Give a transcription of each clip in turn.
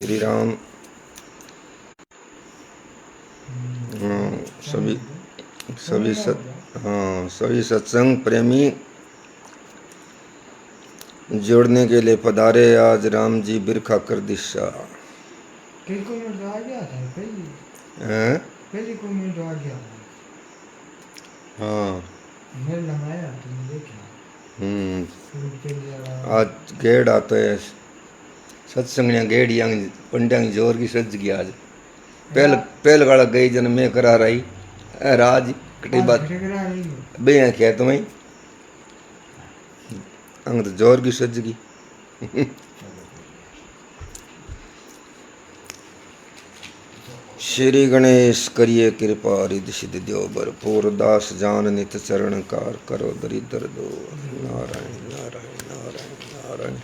श्री राम। हाँ सभी सभी सभी सत्संग प्रेमी जोड़ने के लिए पधारे। आज राम जी बिरखा कर दिशा कमेंट आ गया था पहली कमेंट आ गया था। हाँ मैं लगाया तुमने देखा। आज गेड़ आता है सत्संग गेड़ यांग पंड्यांग जोर की सज गया। आज पहल गाड़ा गई जन में करा रही राज कटी बात बे खेत में अंग तो जोर की सज गई। श्री गणेश करिए कृपा रिद्धि सिद्धि द्यो भरपूर दास जान नित चरण कार करो दरिद्र दो। नारायण नारायण नारायण नारायण।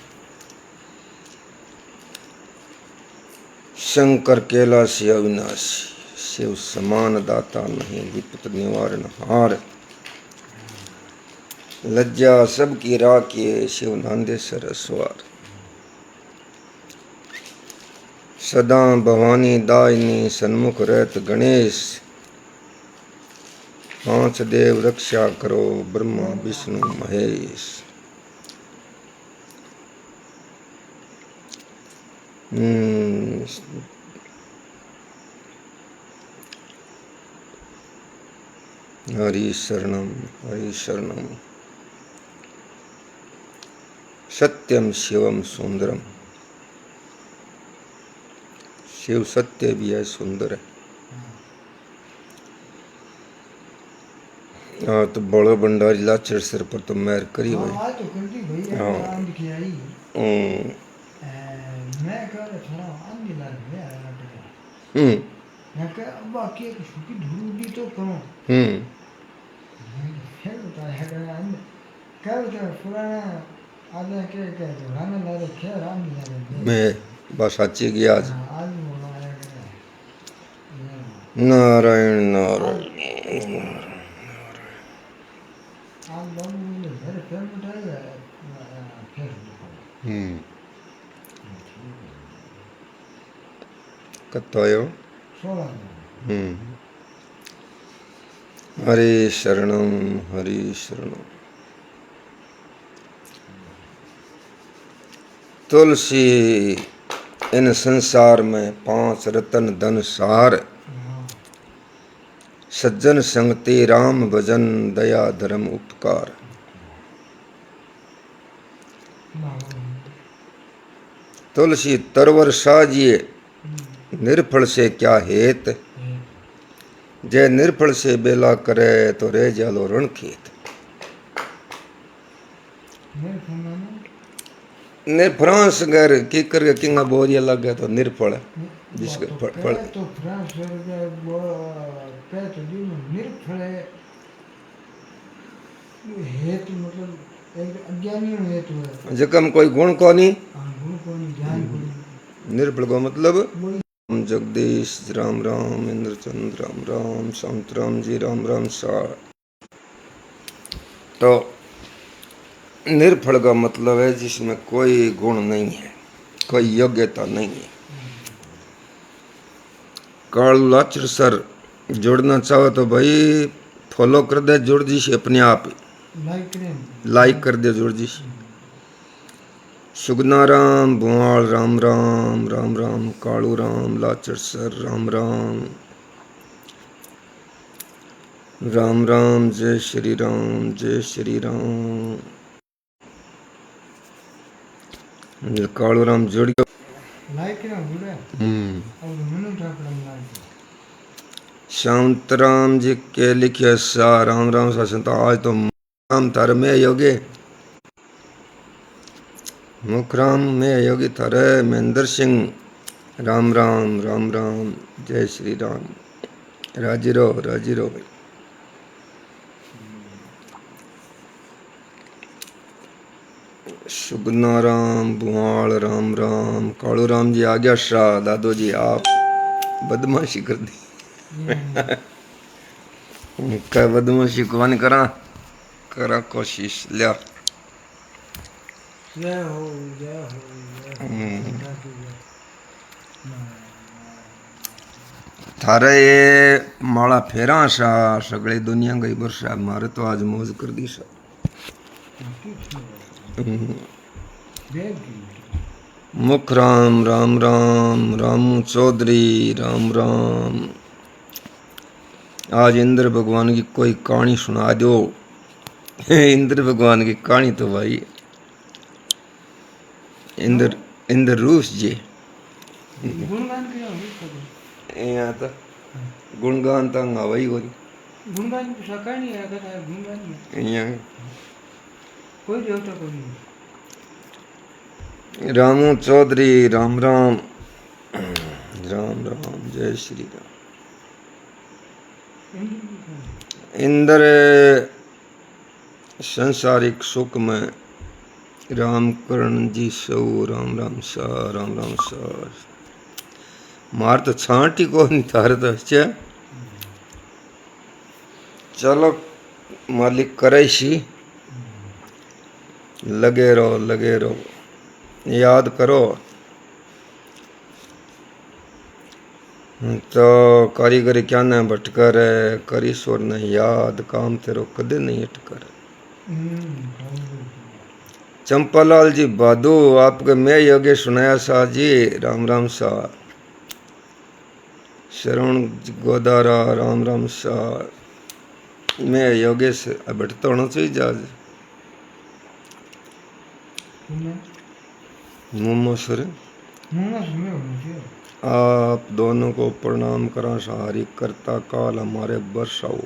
शंकर कैलाशी अविनाशी शिव समान दाता नहीं विपत निवारण हार। लज्जा सबकी राखिए शिव नांदेश्वर स्वार। सदा भवानी दायनी सन्मुख रहत गणेश। पांच देव रक्षा करो ब्रह्मा विष्णु महेश। हरि शरणम हरि शरणम। सत्यम शिवम सुंदरम। शिव सत्य भी है सुंदर है। हाँ तो बड़ो भंडारी लाचर सिर पर तो मैर करी भाई। हाँ तो कर दी भैया आंध की आई। मैं कह रहा था आंध लाल में आया टका। मैं कह अब बाकी एक छुट्टी ढूंढी तो करो। फिर बताया कर आंध कह बता पुराना आधा के कह तो राना ला रखे राम ला रखे। मैं बस अच्छी गया आज। आज बोला आया कर। नारायण नारायण। आज बाबू मुझे घर फिर बिठाया फिर कत्तो आयो 16 हरे शरणम हरे शरणम। तुलसी इन संसार में पांच रतन धन सार। सज्जन संगति राम भजन दया धर्म उपकार। तुलसी तरवर साजिए निर्फल से क्या हेत। जय निर्फल से बेला करे तो रह जालो रण खेत। निर्फ्रांस घर की कर किंगा बोरिया लग गया तो निर्फल जिसके फल तो फ्रांस कह तो जी निर्फल हेतु मतलब एक अज्ञानी हेतु है। जकम कोई गुण को नहीं गुण को नहीं ज्ञान को नहीं। निर्फल को मतलब जगदीश राम राम इंद्रचंद्र राम राम संत राम जी राम राम सा। तो निर्फल का मतलब है जिसमें कोई गुण नहीं है कोई योग्यता नहीं है। काल लाचर सर जुड़ना चाहो तो भाई फॉलो कर दे जुड़ जी से अपने आप लाइक कर दे जुड़ जी। सुगना राम भुआल राम राम राम राम। कालू राम लाचर सर राम राम राम राम। जय श्री राम जय श्री राम। कालू राम जुड़ गया शांत राम जी के लिखे सा राम राम सा संता। आज तो राम थारे में योगी मुखराम में योगी थारे महेंद्र सिंह राम राम राम राम। जय श्री राम राजी रहो भाई। सुगना राम बुआल राम राम। कालू राम जी आ गया शाह। दादो जी आप बदमाशी कर दी क्या बदमाशी कौन करा करा कोशिश लिया। थारे ये माला फेरा सा सगळे दुनिया गई बरसा मारे तो आज मौज कर दी सा मुख राम राम राम रामू चौधरी राम राम। आज इंद्र भगवान की कोई कहानी सुना दो। इंद्र भगवान की कहानी तो भाई इंद्र इंद्र रूस जी गुणगान किया होगी यहाँ तो गुणगान तो वही हो गुणगान की शाखा नहीं है अगर गुणगान नहीं यहाँ कोई देवता को नहीं रामू चौधरी राम राम राम राम जय श्री राम। इंद्र संसारिक सुख में राम करण जी सौ राम राम सा राम राम सा मार तो छांटी को नहीं थारे तो अच्छा चलो मालिक करे सी लगे रहो याद करो तो कारीगरी क्या न भटकर करीश्वर ने याद काम तेरो कदे नहीं अटकर। चंपालाल जी बादू आपके मैं योगे सुनाया सा जी राम राम सा शरण गोदारा राम राम सा मैं योगेश भटता होना चाहिए जाज मुम्मा सर आप दोनों को प्रणाम करा सहारी करता काल हमारे बरसाओ।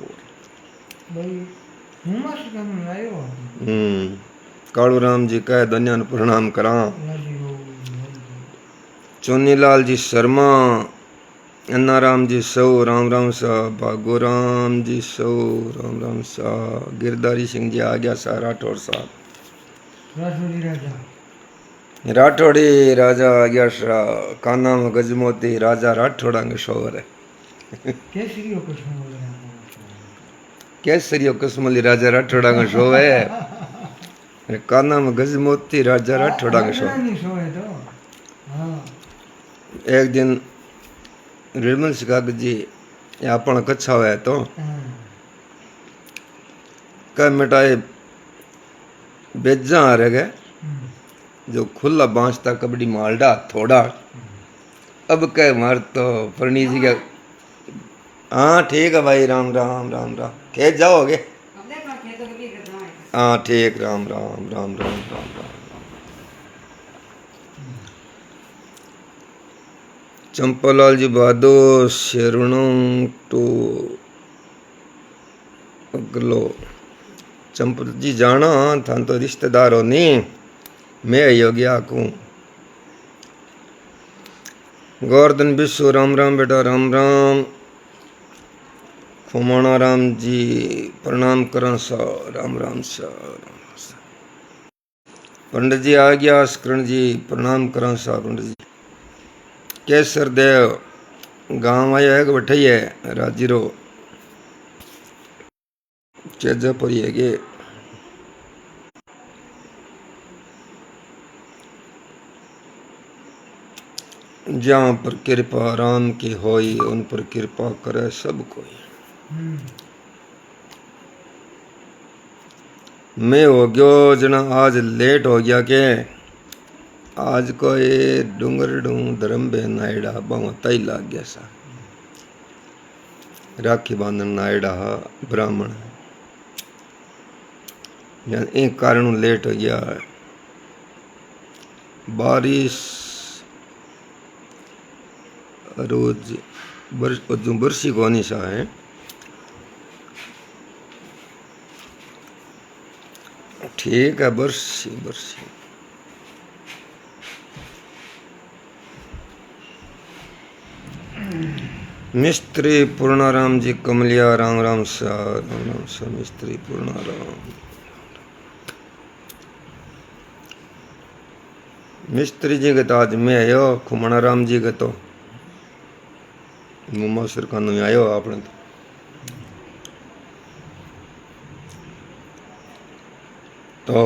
कालू राम जी कह दुनिया ने प्रणाम करा। चुन्नीलाल जी शर्मा अन्ना राम जी सौ राम राम सा भागो राम जी सौ राम राम सा गिरधारी सिंह जी आ गया सा राठौड़ साहब राठौड़ी राजा आ गया सा काना में गजमोती राजा राठौड़ा के शोर है केसरियो कसमली राजा राठौड़ा का शो है काना में गजमोती राजा राठौड़ा का शो। एक दिन रिमल सिकाग जी अपन कच्छा हुआ है तो कह मिटाए बेजा आ रह गए जो खुला बांसता कबड्डी मालडा थोड़ा अब कह मार तो फरनी जी का हाँ ठीक है भाई राम राम राम राम खेत जाओगे हाँ ठीक राम राम राम राम राम राम। चंपालाल जी बहादुर शेरणों टू अगलो चंपल जी जाना था तो रिश्तेदार हो नहीं मैं योग्या को गोवर्धन विश्व राम राम बेटा राम राम। खुमाना राम जी प्रणाम करा सा राम राम सा। पंडित जी आ गया स्करण जी प्रणाम करा सा पंडित जी। केसर देव गांव आया है बैठे है राजीरो चेजापुरी है गे जहाँ पर कृपा राम की होई उन पर कृपा करे सब कोई। मैं हो गयो जना आज लेट हो गया के आज को ये डूंगर धर्म बे नायडा बाव तई लाग गया सा राखी बांधन नायडा ब्राह्मण एक कारण लेट हो गया। बारिश रोज बरसी कोनी सा है ठीक है बरसी बरसी। मिस्त्री पूर्णाराम जी कमलिया राम राम सा मिस्त्री पूर्णाराम मिस्त्री जी के तो आज मैं आयो खुमणा राम जी के तो मुम्मा सरखानो आयो आपने तो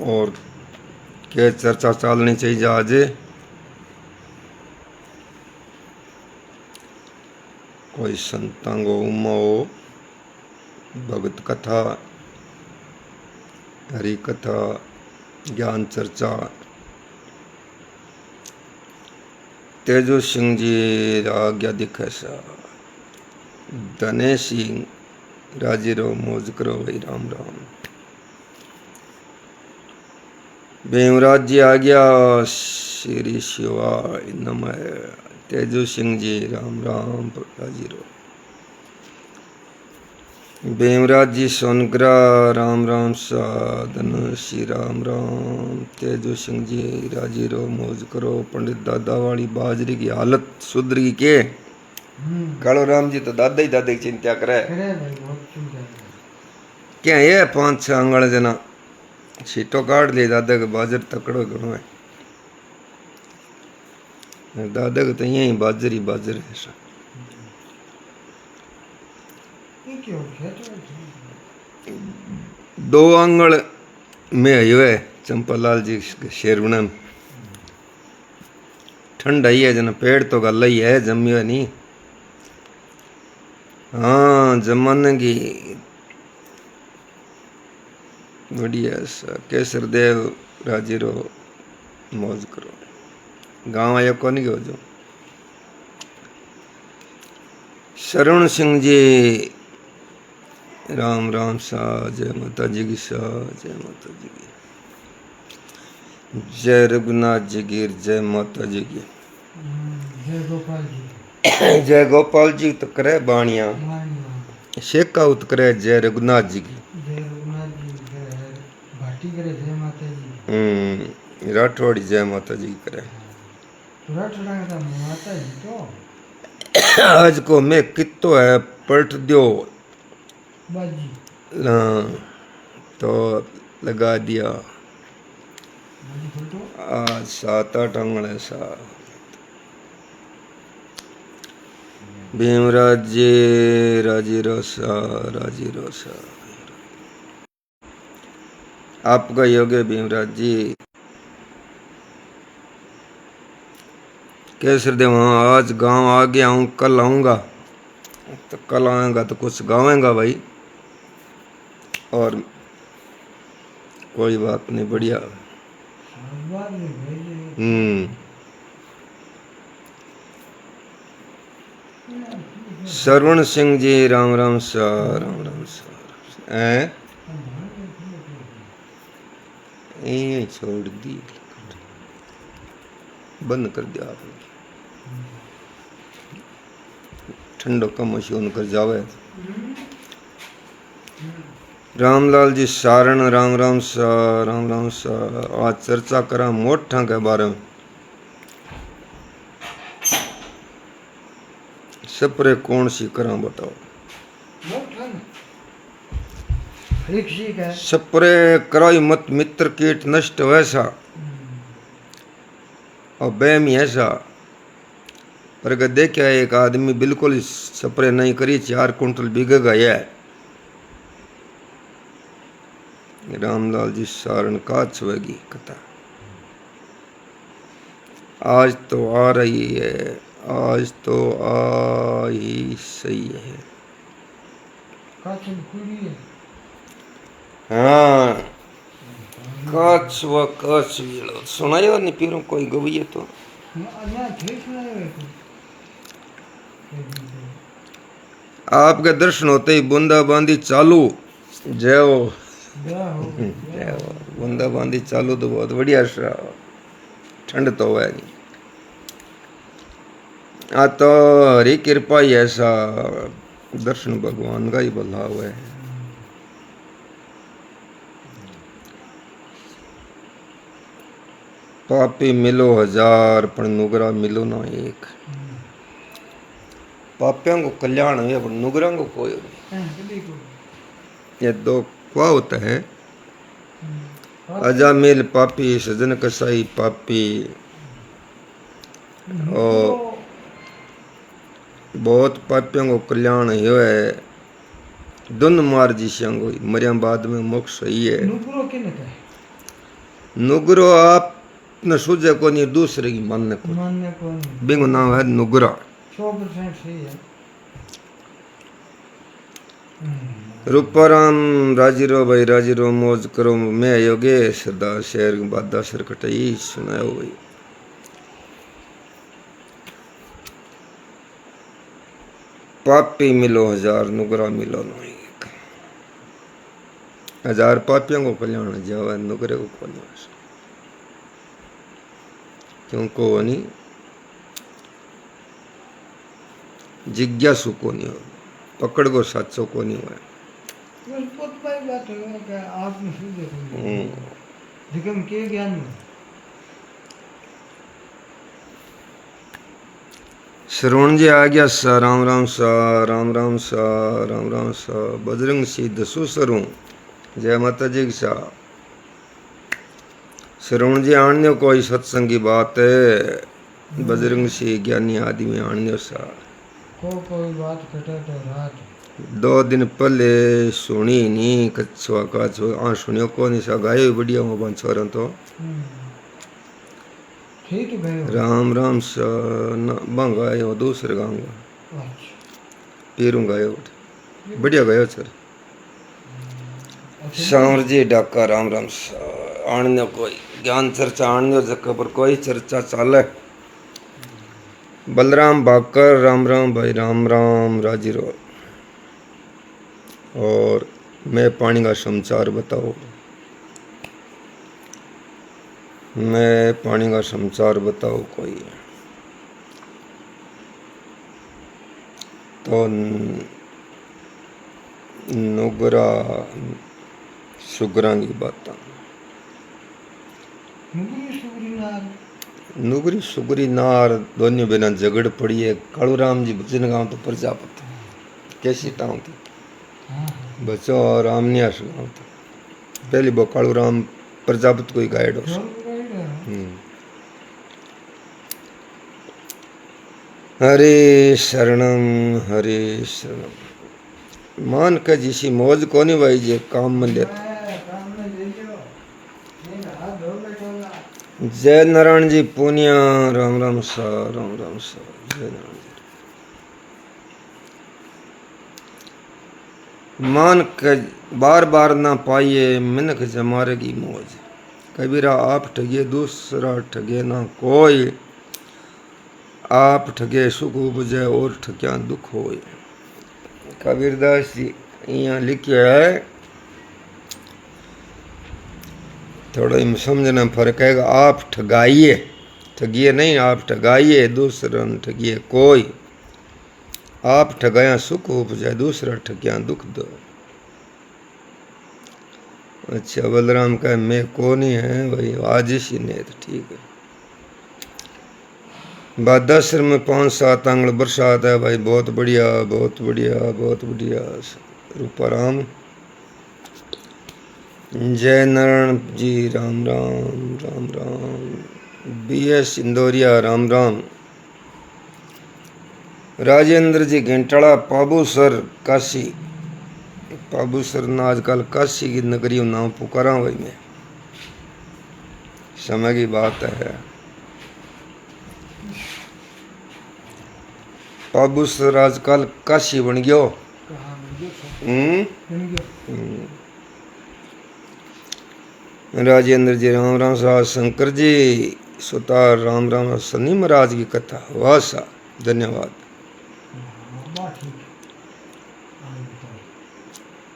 और के चर्चा चलनी चाहिए आज कोई संतांगो उमो भगत कथा हरि कथा ज्ञान चर्चा तेजो सिंह जी आज्ञा दिखे सा धनेश सिंह राजी रो मौज करो भाई राम राम भीमराज जी आ गया श्री शिवाय नमः तेजो सिंह जी राम राम राजी रो भीमराज जी सोनगरा राम राम साधन श्री राम राम तेजो सिंह जी राजी रो मौज करो पंडित दादा वाली बाजरी की हालत सुधर गई के कालो राम जी तो दादा ही दादा की चिंता करे करे भाई बहुत चिंता करे क्या ये 5-6 आंगल जना सीटो काट ले दादा के बाजर तकड़ो घणो है दादा के तो यही बाजरी बाजर है सा ये क्यों खेत 2 आंगल में आयो है चंपालाल जी के शेरवना में ठंड आई है जना पेड़ तो गल ही है जमियो नहीं हाँ जमाने की बढ़िया सा केसर देव राजी रो मौज करो गांव आयो कौन गयो जो शरण सिंह जी राम राम सा जय माता जी की सा जय माता जी की जय रघुनाथ जी की जय माता जी की जय गोपाल जी जय गोपाल जी तो करे बाणिया मानिया शेखा उत करे जय रघुनाथ जी की जय रघुनाथ जी जय भाटी करे जय माता जी राठौड़ी जय माता जी की करे थोड़ा थोड़ा का माता जी तो आज को मैं कितो है पलट दियो बाजी तो लगा दिया बाजी फोटो आज 7-8 आंगल है सा भीमराज जी राजी रोसा राजी रोसा आपका योग है भीमराज जी केसर देव हाँ आज गांव आ गया हूँ कल आऊँगा तो कल आएगा तो कुछ गावेंगा भाई और कोई बात नहीं बढ़िया शाबाश भाई श्रवण सिंह जी राम राम सा राम राम सा यही छोड़ दी बंद कर दिया आपने ठंडो कम होन कर जावे रामलाल जी सारण राम राम सा राम राम सा आज चर्चा करा मोठा के बारे में सपरे कौन सी करा बताओ सपरे कराई मत मित्र कीट नष्ट वैसा और बेमी ऐसा पर अगर देखा एक आदमी बिल्कुल ही सपरे नहीं करी 4 कुंटल बिग गया रामलाल जी सारण का छवेगी कथा आज तो आ रही है आज तो आ ही सही है हाँ काच व काच सुनायो नहीं पीरो कोई गवैये तो आपके दर्शन होते ही बूंदाबांदी चालू जय हो बूंदाबांदी चालू तो बहुत बढ़िया सा ठंड तो है नहीं आ तो हरी कृपा ही ऐसा दर्शन भगवान का ही भला हुआ है पापी मिलो 1000 पर नुगरा मिलो ना एक पापियों को कल्याण हुआ पर नुगरा को कोई नहीं ये 2 क्या होता है अजामिल पापी सजन कसाई पापी और बहुत पापियों को कल्याण हुआ है दुन मार जी संग मरिया बाद में मोक्ष सही है नुगरो आप न सूझे को नहीं दूसरे की मानने को मानने को नहीं। बिंगो नाम है नुगरा 100% सही है। रूपाराम राजी रो भाई राजी रो मौज करो मैं योगेश सदा शेर बादा सर कटई सुनायो भाई पापी मिलो हजार नुगरा मिलो नहीं 1000 पापियों को कल्याण जावा नुगरे को कल्याण क्यों को नहीं जिज्ञासु को नहीं हो पकड़ को साचो को नहीं हुआ बस पोतबाई बात है कि आप में सूझे को नहीं। दिगम के ज्ञान में श्रवण जी आ गया सा राम राम सा राम राम सा राम राम सा बजरंग सी दसु सरू जय माता जी की सा श्रवण जी आणने कोई सत्संग की बात है बजरंग सी ज्ञानी आदमी आणने सा कोई बात कटे तो रात 2 दिन पहले सुनी नहीं कछुआ का आ सुनियो को नहीं सा गायो बढ़िया हो बन छोरा तो ठीक गए राम राम सा न बंगायो दूसरे गाऊंगा पीरूंगा गायो बढ़िया गायो सर सांवर जी डाका राम राम सा आणने कोई ज्ञान चर्चा आणने जगह पर कोई चर्चा चाले बलराम बाकर राम राम भाई राम राम राजी रो और मैं पानी का समाचार बताओ मैं पानी का समाचार बताओ कोई तो नुगरा सुगरा की बात नुगरी सुगरी नार दोनों बिना झगड़ पड़ी है कालूराम जी भजन गांव तो प्रजापति कैसी टाउन थी बच्चों और रामनियास गांव था पहली वो कालूराम प्रजापति कोई गाइड हो हरे शरणम मान के जिसी मौज को नहीं भाई जे काम में लेता जय नारायण जी पुनिया राम राम सा राम राम सा जय नारायण जी मान के बार बार ना पाइए मिनक जमारे की मौज कबीरा आप ठगे दूसरा ठगे ना कोई आप ठगे सुख उपजे और ठग्या दुख होए कबीरदास जी यहाँ लिखिया है थोड़ा समझना फर्क है आप ठगाइए ठगिए नहीं आप ठगाइए दूसरा ठगिए कोई आप ठगाया सुख उपजे दूसरा ठगिया दुख दो अच्छा बलराम का मैं कौन ही है भाई आज ही नहीं तो ठीक है बादासर में 5-7 आंगल बरसात है भाई बहुत बढ़िया बहुत बढ़िया बहुत बढ़िया रूपाराम जय नारायण जी राम राम राम राम BS इंदौरिया राम राम राजेंद्र जी घंटाला पाबूसर काशी पाबूसर ना आजकल काशी की नगरी नाम पुकारा भाई मैं समय की बात है पाबूसर आजकल काशी बन गयो राजेंद्र जी राम राम सा शंकर जी सुतार राम राम शनि महाराज की कथा वाह सा धन्यवाद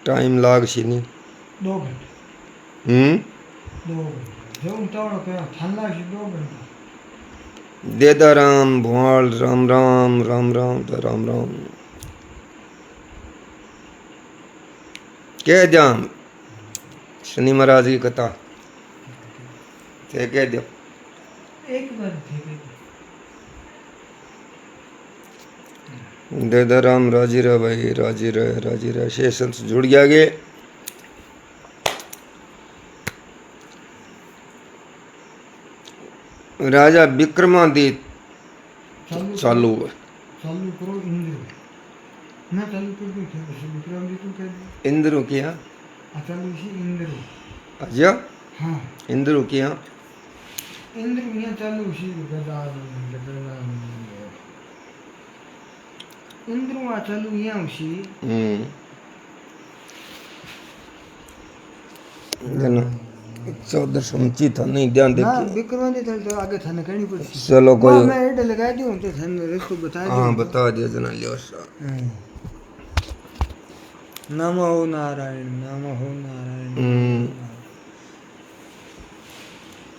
टाइम लाग सी नहीं 2 घंटे 2 घंटे जो उतावड़ पे ठंडा सी 2 घंटे देदा राम भुआल राम राम राम राम तो राम राम कह दिया शनि महाराज की कथा कह दियो एक बार देदा राम राजी रहे भाई राजी रहे शेषन से जुड़ गया गे राजा विक्रमादित्य चालू है चालू करो इंद्र मैं चालू कर दूं विक्रमादित्य तू कह दे इंद्र किया चालू इसी इंद्र अच्छा हाँ इंद्रू की यहाँ इंद्र यहाँ चालू सी गदा इंद्र वहाँ चालू यहाँ उसी जन 14 समची था नहीं ध्यान ना देखिए। विक्रमादित्य तो आगे थाने कहनी पड़ती। चलो कोई मैं एड लगा दूँ तो थाने रस्तो बता दूँ। हाँ बता दिया जना लियो सा। नमो नारायण नमो नारायण।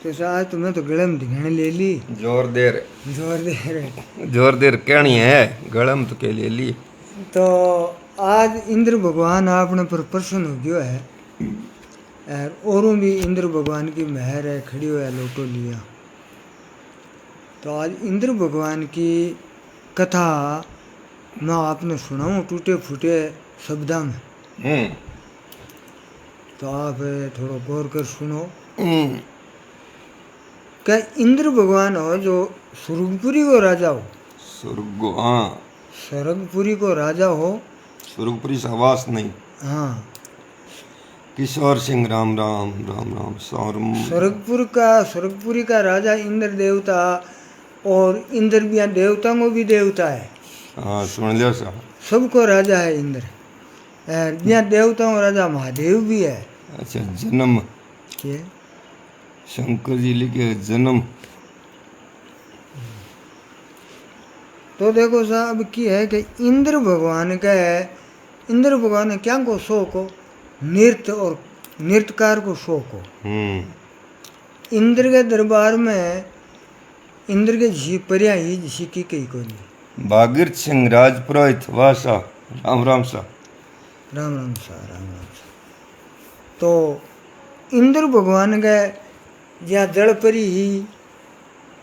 तो आज तो मैं तो गले में धिंगने ले ली। जोर देर कहनी है गलम तो के ले ली। तो आज इंद्र भगवान आपने पर प्रसन्न हो गयो है और भी इंद्र भगवान की मेहर है खड़ी हुआ है लोटो लिया। तो आज इंद्र भगवान की कथा मैं आपने सुनाऊं टूटे फूटे शब्दों में। तो आप थोड़ा गौर कर सुनो। क्या इंद्र भगवान हो जो स्वर्गपुरी को राजा हो। स्वर्गपुरी को राजा हो। स्वर्गपुरी से आवास नहीं। हाँ किशोर सिंह राम राम राम राम स्वर्गपुरी का राजा इंद्र देवता और इंद्र भी देवता को भी देवता है। हाँ सुन लियो सा। सबको राजा है इंद्र। यहाँ देवताओं का राजा महादेव भी है। अच्छा जन्म के शंकर जी लिखे जन्म। तो देखो साहब की है कि इंद्र भगवान ने क्या को शौक हो नृत्य और नृत्यकार को शौक हो। इंद्र के दरबार में इंद्र के झी परिया ही झी की कई को नहीं। भागीरथ सिंह राजपुरोहित वासा राम राम सा। तो इंद्र भगवान के जहाँ जल परी ही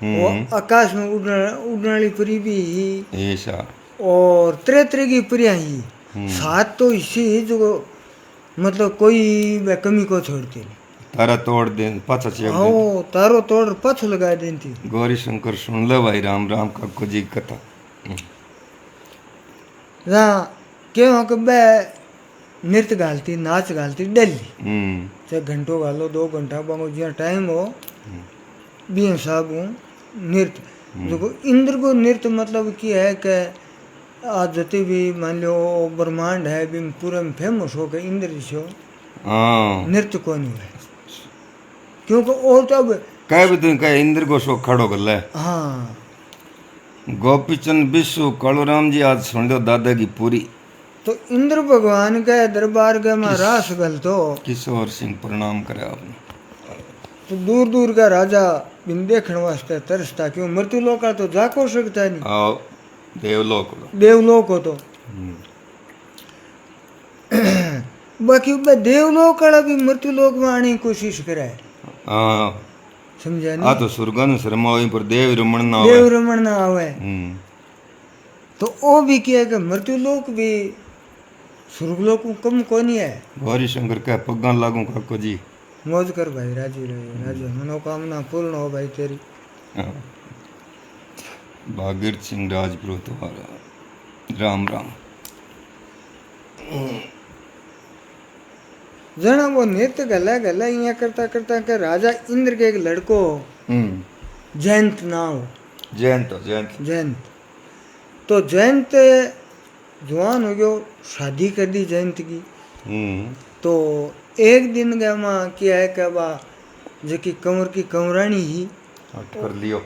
वो आकाश में उड़ने वाली परी भी ही ऐसा और तरह तरह की परियां ही सात तो इसी जो मतलब कोई वह कमी को छोड़ती नहीं। तारा तोड़ दे पाछा चेक दे तारो तोड़ पछ लगा देती। गौरी शंकर सुन ले भाई राम राम का को जी कथा। जहाँ क्यों कब नृत्य गालती नाच गालती डेली चाहे घंटों गालो 2 घंटा बांगो जिया टाइम हो बिया साहब नृत्य देखो इंद्र को नृत्य मतलब की है कि आज जति भी मान लो ब्रह्मांड है भी पूरे में फेमस हो के इंद्र जी नृत्य को नहीं है क्योंकि और तो अब कह भी तुम कह इंद्र को शो खड़ो कर ले। हाँ गोपीचंद विश्व कालूराम जी आज सुन लो दादा की पूरी। तो इंद्र भगवान के दरबार के में रास गल तो किशोर सिंह प्रणाम करे आपने। तो दूर दूर का राजा बिन देखने वास्ते तरसता क्यों मृत्यु लोक का तो जा को सकता नहीं। आओ देवलोक हो तो बाकी देवलोक वाला भी मृत्यु लोक में आने की कोशिश करे। समझा नहीं। तो सुरगन शर्मा पर देव रमण ना आवे। तो वो भी किया कि मृत्यु लोक भी स्वर्गलोक कम कोनी है। गौरी शंकर का पग्गा लागू काको जी मौज कर भाई राजी रहे राजी मनोकामना पूर्ण हो भाई तेरी। भागीरथ सिंह राजपुरोहित वाला राम राम। जना वो नृत्य गला गला यहाँ करता करता के राजा इंद्र के एक लड़को जयंत नाम जयंत तो जयंत जवान हो गयो शादी कर दी जयंत की। तो एक दिन गया माँ क्या है क्या बा जो कि कंवर की कंवरानी ही हट कर लियो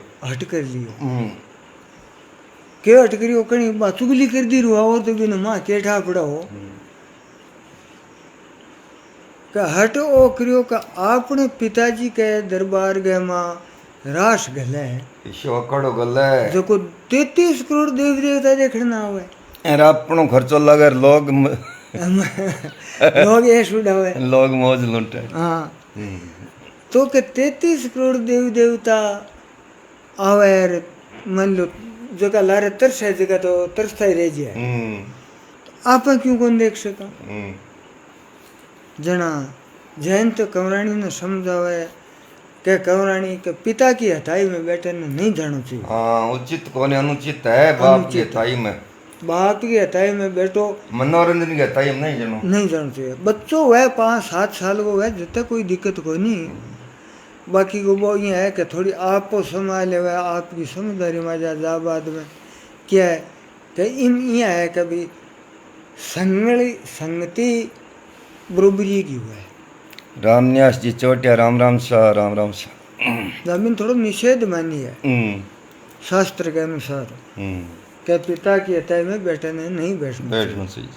के हट करियो कहीं बा चुगली कर दी रुआ और तो बिन माँ केठा पड़ा हो का हट ओ करियो का आपने पिताजी के दरबार गए माँ रास गले जो को 33 करोड़ देवी देवता देखना हुए अपनो खर्चो लगे लोग ऐश उड़ावे लोग मौज लूटे। हाँ तो के 33 करोड़ देवी देवता आवे मान लो जगह लारे तरस है जगह तो तरसता ही रह जाए आप क्यों कौन देख सका। जना जयंत कंवरानी ने समझावे के कंवरानी के पिता की हथाई में बैठे ने नहीं जाना चाहिए। हाँ उचित कौन अनुचित है बाप की हथाई में बाप की हथाई में बैठो मनोरंजन की हथाई में नहीं जाना चाहिए। बच्चों वह 5-7 साल को वह जितना कोई दिक्कत को नहीं बाकी को वो ये है कि थोड़ी आपको संभाले हुआ आपकी समझदारी में जा बाद में क्या है कि इन ये है कि भाई संगति बरोबरी की हुआ है। रामन्यास जी चोटिया राम राम शाह राम राम शाह। जमीन थोड़ा निषेध मानी है हम्म, शास्त्र के अनुसार हम्म, कि पिता की हत्या में बेटे ने नहीं बैठना बैठना चाहिए।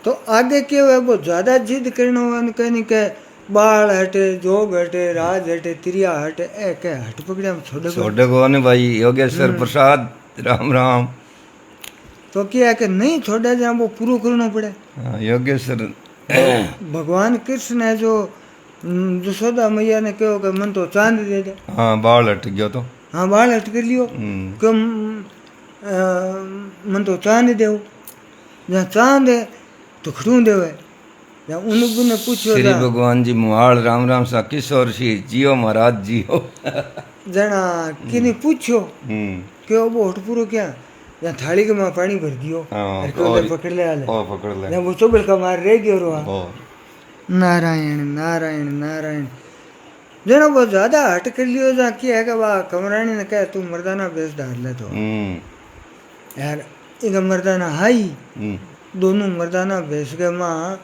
तो आगे क्या हुआ वो ज्यादा जिद करना हुआ कहने के बाल हटे जोग हटे राज हटे त्रिया हटे ए के हट पकड़े हम छोड़े को। छोटे को ने भाई योगेश्वर प्रसाद राम राम। तो क्या है कि नहीं छोड़ा जाए वो पूरा करना पड़े। हाँ, योगेश्वर भगवान कृष्ण है जो जसोदा मैया ने कहो कि मन तो चांद दे दे। हाँ बाल हट गया तो। हाँ बाल हट कर लियो क्यों मन तो चांद दे जहाँ चांद है तो खड़ू दे जहाँ उन पूछो श्री भगवान जी मुहाल राम राम सा किशोर सिंह जियो महाराज जियो। जना किने पूछो हम्म, क्यों वो हट पूरो क्या जहाँ थाली के में पानी भर दियो हाँ, और कोई पकड़ ले आले और पकड़ ले जहाँ वो चोबल का मार रह गयो रो और नारायण नारायण नारायण जना वो ज्यादा हट कर लियो जहाँ क्या है कि वाह कमरानी ने कहा तू मर्दाना बेस डाल ले तो यार एक मर्दाना हाई दोनों मर्दाना बेस के माँ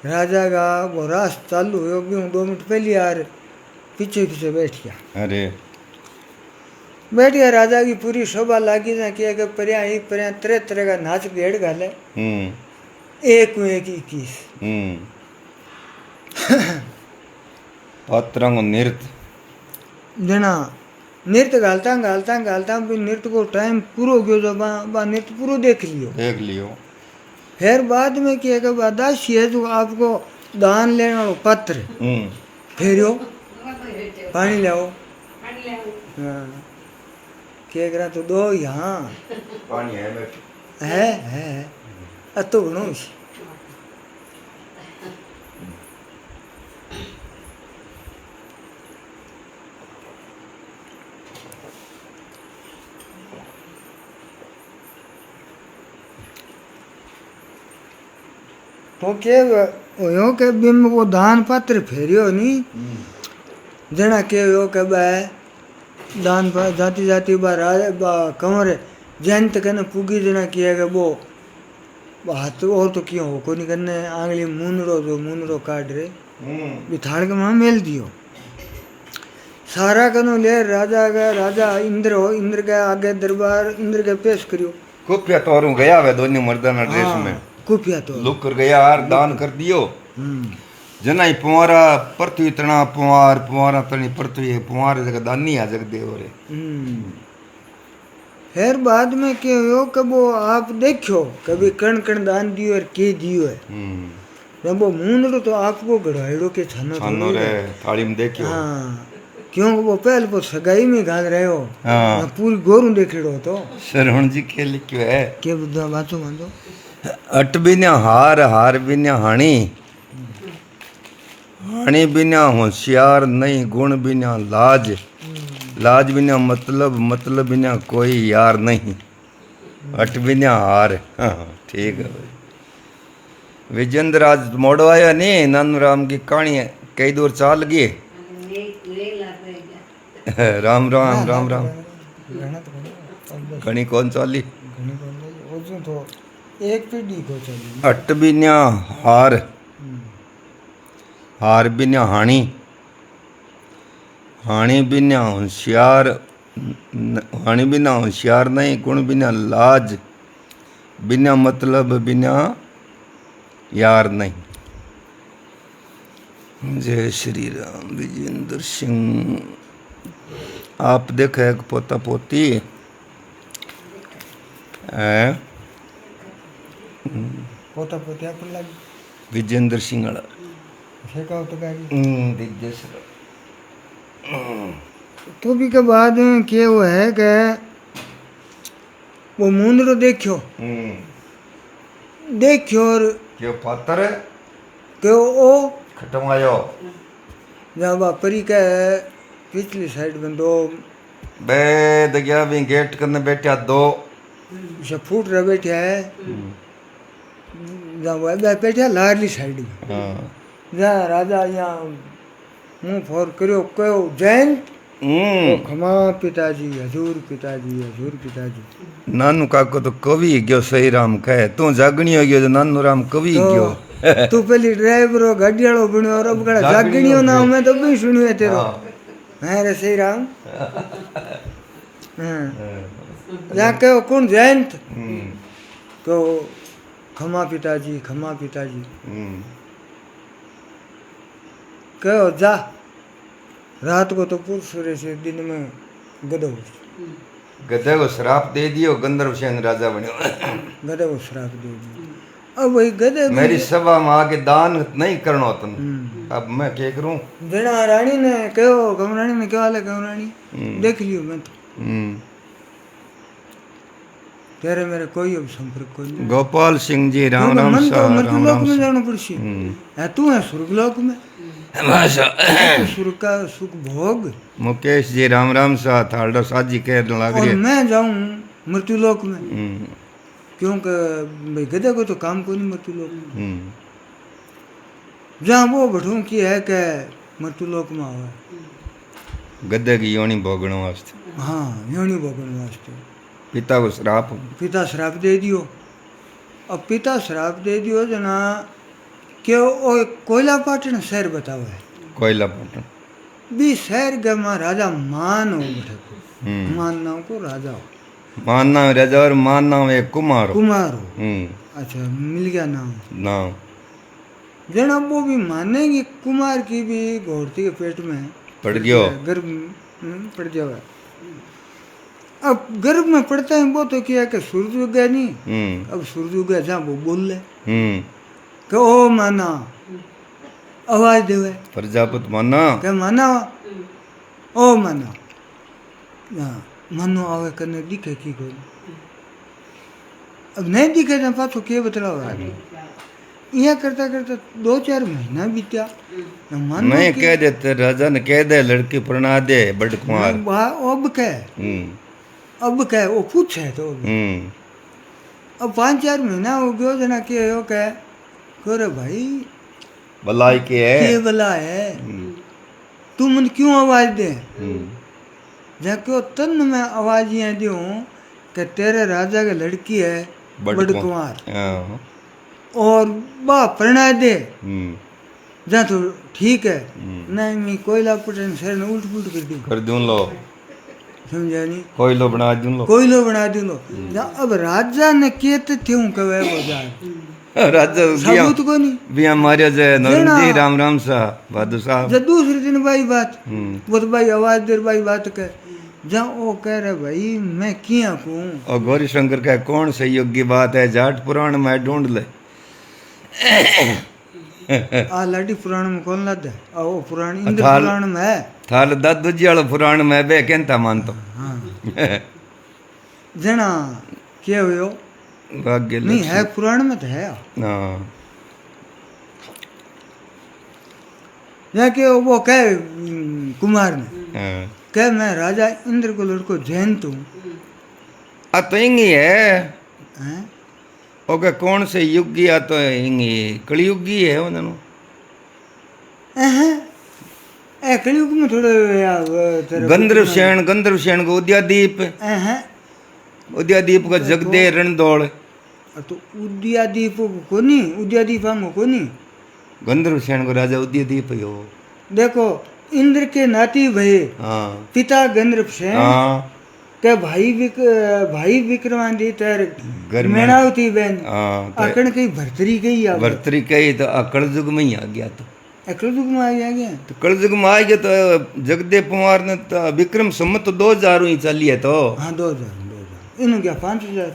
राजा का वो रास चालू हो गयो 2 मिनट पहले यार पीछे पीछे बैठ गया। अरे बैठ गया राजा की पूरी शोभा लागी ना किया कि पर्या ही पर्या तरह तरह का नाच भेड़ गाले एक 21 पात्रंग नृत्य जना नृत्य घालता घालता घालता भी नृत्य को टाइम पूरा गयो जो बा नृत्य पूरा देख लियो। फिर बाद में किया कि दासी है जो आपको दान लेने वाला पत्र फेरियो पानी लाओ हाँ क्या करा तो दो यहाँ पानी है अतो बनो तो के हो के बिम वो दान पत्र फेरियो नी जना के हो के बे दान पर जाती जाती बा राजा बा कंवर जयंत कने पुगी जना किया के वो हाथ और तो क्यों हो कोनी कने आंगली मुनरो काट रे बिथाड़ के वहां मेल दियो सारा कनो ले राजा इंद्र हो इंद्र के आगे दरबार इंद्र के पेश करियो कुपिया तोरू गया वे दोनों मर्दाना ड्रेस में कुपिया तो लुक कर गया यार दान कर दियो जना ही पुआरा पृथ्वी तना पुआरा तनी पृथ्वी है पुआर जगह दानी आ जग देव रे। फिर बाद में क्या हो कब वो आप देखो कभी कण कण दान दियो और के दियो है जब वो मुंह तो आपको गढ़ाइड़ो के छानो रे थाली में देखियो। हाँ क्यों वो पहले वो सगाई में गाल रहे हो हाँ पूरी गोरू देखेड़ो तो श्रवण जी के लिखियो है के बुद्धा बातों मानो अट बिना हार बिना हाणी हाणी बिना होशियार नहीं गुण बिना लाज बिना मतलब बिना कोई यार नहीं अट बिना हार। हाँ ठीक है भाई विजेंद्र आज मोड़ो आया नहीं नानू राम की कहानी है कई दूर चाल गई राम राम राम राम घनी कौन चाली तो एक पीढ़ी को चली अट बिना हार बिना हाणी बिना होशियार नहीं गुण बिना लाज बिना मतलब बिना यार नहीं। जय श्री राम। विजेंद्र सिंह आप देखे एक पोता पोती है पोता पोतिया पर लग विजेंद्र सिंह फेंका तो दिग्गज तो भी के बाद क्या वो है कि वो मुंदरो देखो और क्यों पात्र क्यों ओ खटमायो जहाँ बापरी का पिछली साइड में दो बे दगिया भी गेट करने बैठा दो फूट रहा बैठा है जहाँ वो बैठा लारली साइड में जहाँ राजा यहाँ मुंह फोर करो कहो जयंत हम्म खमा पिताजी हजूर पिताजी हजूर पिताजी नानू काको तो कवि गयो सही राम कहे तू जागणी हो गयो जो नानू राम कवि गयो तो तू पहली ड्राइवरो गाड़ी वालो बन्यो और अब कड़ा जागणियो जागणियो नाम गयो। मैं तो भी सुनियो है तेरो हाँ। है रे सही राम या कहो कौन जयंत हम्म तो खमा पिताजी कहो जा रात को तो पुरुष से दिन में गधो गधे को श्राप दे दियो गंधर्व सेन राजा बन्यो गधे को श्राप दे दिया अब वही गधे भी- मेरी सभा में आके दान नहीं करना तुम हम्म। अब मैं क्या करूं जना रानी ने कहो कमरानी ने क्या हाल है कमरानी देख लियो मैं तो तेरे मेरे कोई अब संपर्क कोई नहीं गोपाल सिंह जी राम क्योंकि राम मन तो सा मृत्यु राम लोक राम में सा जाना पड़सी है तू है स्वर्गलोक में भाषा स्वर्ग का सुख भोग मुकेश जी राम राम सा थालडो साजी कह लग और रही है मैं जाऊं मृत्यु लोक में क्योंकि भाई गधे को तो काम कोई नहीं मृत्यु लोक में जहाँ वो बैठूं की है कि मृत्यु लोक में आवे गधे की योनी भोगणों वास्ते हाँ योनि भोगन वास्ते पिता को श्राप पिता श्राप दे दियो अब पिता श्राप दे दियो जना कि वो कोयला पाटन शहर बतावे कोयला पटन बी शहर के मां राजा मान हो बैठे मान नाम को राजा हो मान नाम राजा और मान नाम एक कुमार हो। कुमार हो अच्छा मिल गया नाम नाम जना वो भी मानेगी कुमार की भी घोड़ती के पेट में पड़ गयो गर्भ पड़ जावे अब गर्भ में पड़ता है वो तो क्या कि सूरज उगा नहीं अब सूरज उगा जहाँ वो बोल ले कि ओ माना आवाज देवे प्रजापत माना के माना ओ माना हाँ मानो आवे करने दिखे की कोई अब नहीं दिखे ना पाछो के बतलाव यह करता करता 2-4 महीना बीत्या मानो नहीं कि- कह देते राजा ने कह दे लड़की प्रणा दे बड़ कुमार अब कह वो पूछे तो अब 5-4 महीना हो गयो जना के हो कह करे भाई भलाई के है के बला है तू मन क्यों आवाज दे जा क्यों तन में आवाज ये दूं कि तेरे राजा की लड़की है बड़ कुमार हाँ। और बा प्रणा दे हम्म, जा तो ठीक है नहीं मैं कोयला पटन शहर ने उल्ट पुल्ट कर दी कर दूं लो समझा नहीं कोयलो बना दूं लो कोयलो बना दूंगा जा अब राजा ने केत थे कवे वो जा राजा सबूत को नहीं बिया मारिया जे जेना। नरेंद्र जी राम राम सा बहादुर साहब जब दूसरे दिन भाई बात वो तो भाई आवाज देर भाई बात कह जा वो कह रहे भाई मैं किया कहूँ और गौरी शंकर का कौन सहयोग की बात है जाट पुराण में ढूंढ ले आ लाडी पुराण में कौन लाद है आ वो पुराण इंद्र थाल- पुराण में है थाल दादू जी वाला पुराण में बे कहता मानतो हाँ जना क्या हुयो भाग्य नहीं है पुराण में तो है हाँ या कि वो कह कुमार ने हाँ कह मैं राजा इंद्र को लड़को जयंत हूँ आ तो इंगी है हैं? ओके कौन से युगी आ तो इंगी कलयुगी है उन्होंने ए कलयुग में थोड़े तेरे गंधर्व सेन को उद्यादीप का जगदे रणदौड़ तो उद्यादीप कोनी उद्यादीप हमको कोनी गंधर्व सेन को राजा उद्यादीप हो देखो इंद्र के नाती भये हाँ पिता गंधर्व सेन हाँ के भाई विक्रमादित्य घर में- मेणावती बहन हाँ आकड़ कई भरतरी कई आ भर्तरी कही तो कलयुग में ही आ गया तो कलयुग में आ गया तो कलयुग में आ गया तो जगदेव कुमार ने तो विक्रम संमत 2000 ही चली है तो हाँ 2000 इन्हों क्या 5000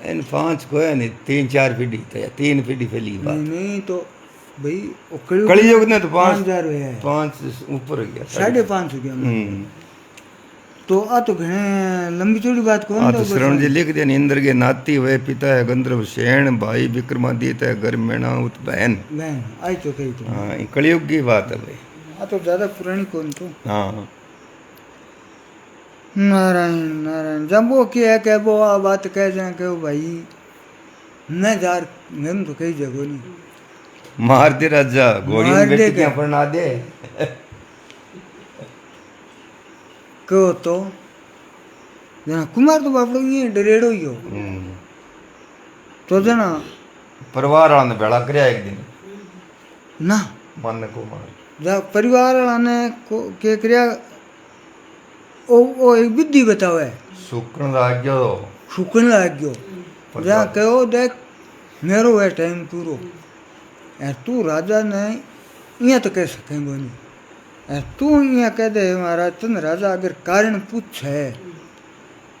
इन 5 को है नहीं 3-4 पीढ़ी तो या 3 पीढ़ी फैली बात नहीं तो भाई वो कलयुग ने तो 5000 है 5 ऊपर हो गया 5.5 हो गया तो आ तो घणे लंबी चौड़ी बात कौन हाँ तो श्रवण जी लिख दिया इंद्र के नाती हुए पिता है गंधर्व सेन भाई विक्रमादित्य है घर मेणावत बहन बहन आई तो कही तो हाँ ये कलयुग की बात है भाई आ तो ज्यादा पुरानी कौन तो हाँ नारायण नारायण जब वो क्या है वो आ बात कह जाए कि भाई मैं जार मैंने तो कई जगह नहीं मार दे राजा घोड़ी मार में दे बेटियां के। पढ़ना दे। कहो तो जना कुमार तो बापड़ो ये डरेड़ो ही हो तो जना परिवार वाला ने भेड़ा करया एक दिन ना मन को मार जा परिवार वाला ने के करया ओ एक विधि बतावे सुकन लाग गयो सुकन लाग गयो जा कहो देख मेरो है टाइम पूरो ए तू राजा ने इया तो कह सकेंगो नहीं ए तू इया कह दे महाराज तन राजा अगर कारण पूछे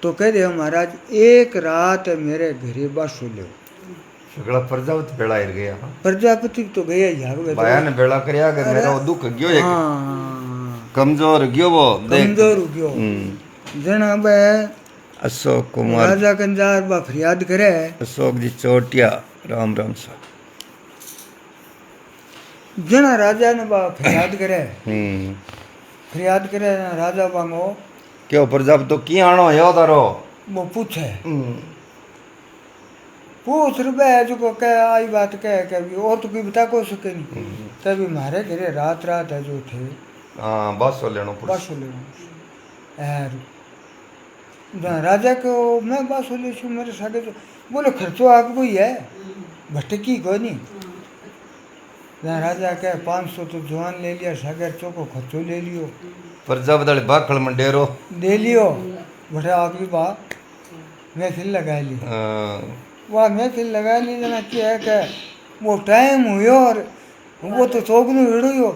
तो कह दे महाराज एक रात मेरे घरे बासो ले सगला प्रजापति भेड़ा हिर गया प्रजापति तो गया ही आवे भाया ने भेड़ा करया कि मेरा वो दुख गयो एक हाँ कमजोर गयो वो देख कमजोर हो गयो जना बे अशोक कुमार राजा कंजार बा फरियाद करे अशोक जी चोटिया राम राम सा जना राजा ने बा फरियाद करे हम्म फरियाद करे राजा बांगो क्यों प्रजापति तो की आनो यो तारो वो पूछे पूछ रुपए जो को कह आई बात कह भी और तो कोई बता को सके नहीं तभी मारे घरे रात रात है जो थे हाँ बस हो लेनो पड़ बासो ले यार राजा को मैं बासो ले छू मेरे सागे तो बोलो खर्चो आपको ही है भटकी को नहीं जहाँ राजा कह 500 तो जवान ले लिया सागर चौको खर्चो ले लियो प्रजापति बाखल में डेरो ले लियो बटे आखिरी बात महफिल लगा ली वह महफिल लगा ली जना क्या है कि वो टाइम हुई और वो तो चौक में भिड़ो हो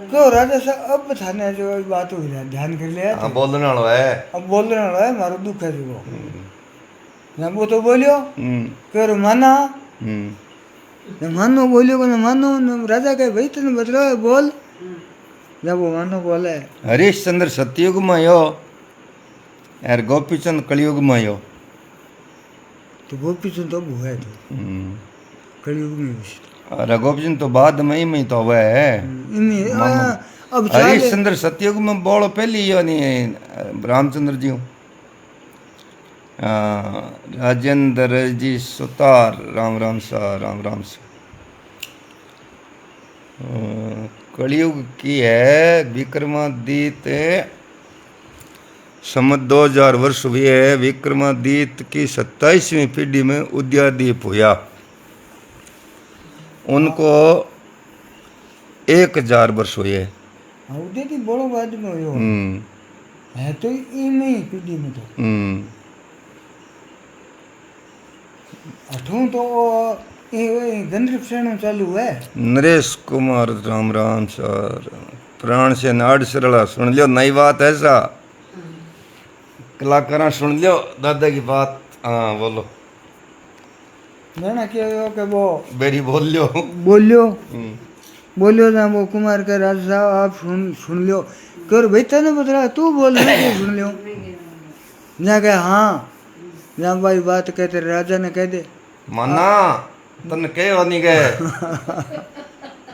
क्यों राजा साहब अब थाने जो बात हुई है ध्यान कर लिया हाँ बोलने वाला है अब बोलने वाला है मारो दुख है जो ना वो तो बोलियो क्यों माना न मानो बोलियो को न मानो न राजा कहे भाई तेने बदलो है बोल जब वो मानो बोले हरिश्चंद्र सतयुग में यो यार गोपीचंद कलयुग में यो तो गोपी चंद तो हुआ है तो कलयुग में भी और गोपीचंद तो बाद में ही तो हुआ है इनमें अब चाले हरिश्चंद्र सतयुग में बोलो पहली यो नहीं रामचंद्र जी राजेंद्र जी सुतार राम राम सा राम राम सा कलयुग की है विक्रमादित्य सम्मत 2000 वर्ष हुए है विक्रमादित्य की 27वीं पीढ़ी में उदयादीप हुआ उनको 1000 वर्ष हुए हाँ उदय की बड़ो बाद में हुयो है तो इनमें ही पीढ़ी में तो अठों तो गंधर्व श्रेणी चालू है नरेश कुमार राम राम सर प्राण से नाड़ सरला सुन लियो नई बात ऐसा कलाकारा सुन लियो दादा की बात हाँ बोलो जाना क्या हो कि वो बेरी बोल लियो बोलियो ना वो कुमार के राजा साहब आप सुन लियो कर भाई तेने बता तू बोल रहा है सुन लियो ना कहे हाँ ना भाई बात कहते राजा ने कह दे माना तन के नहीं गए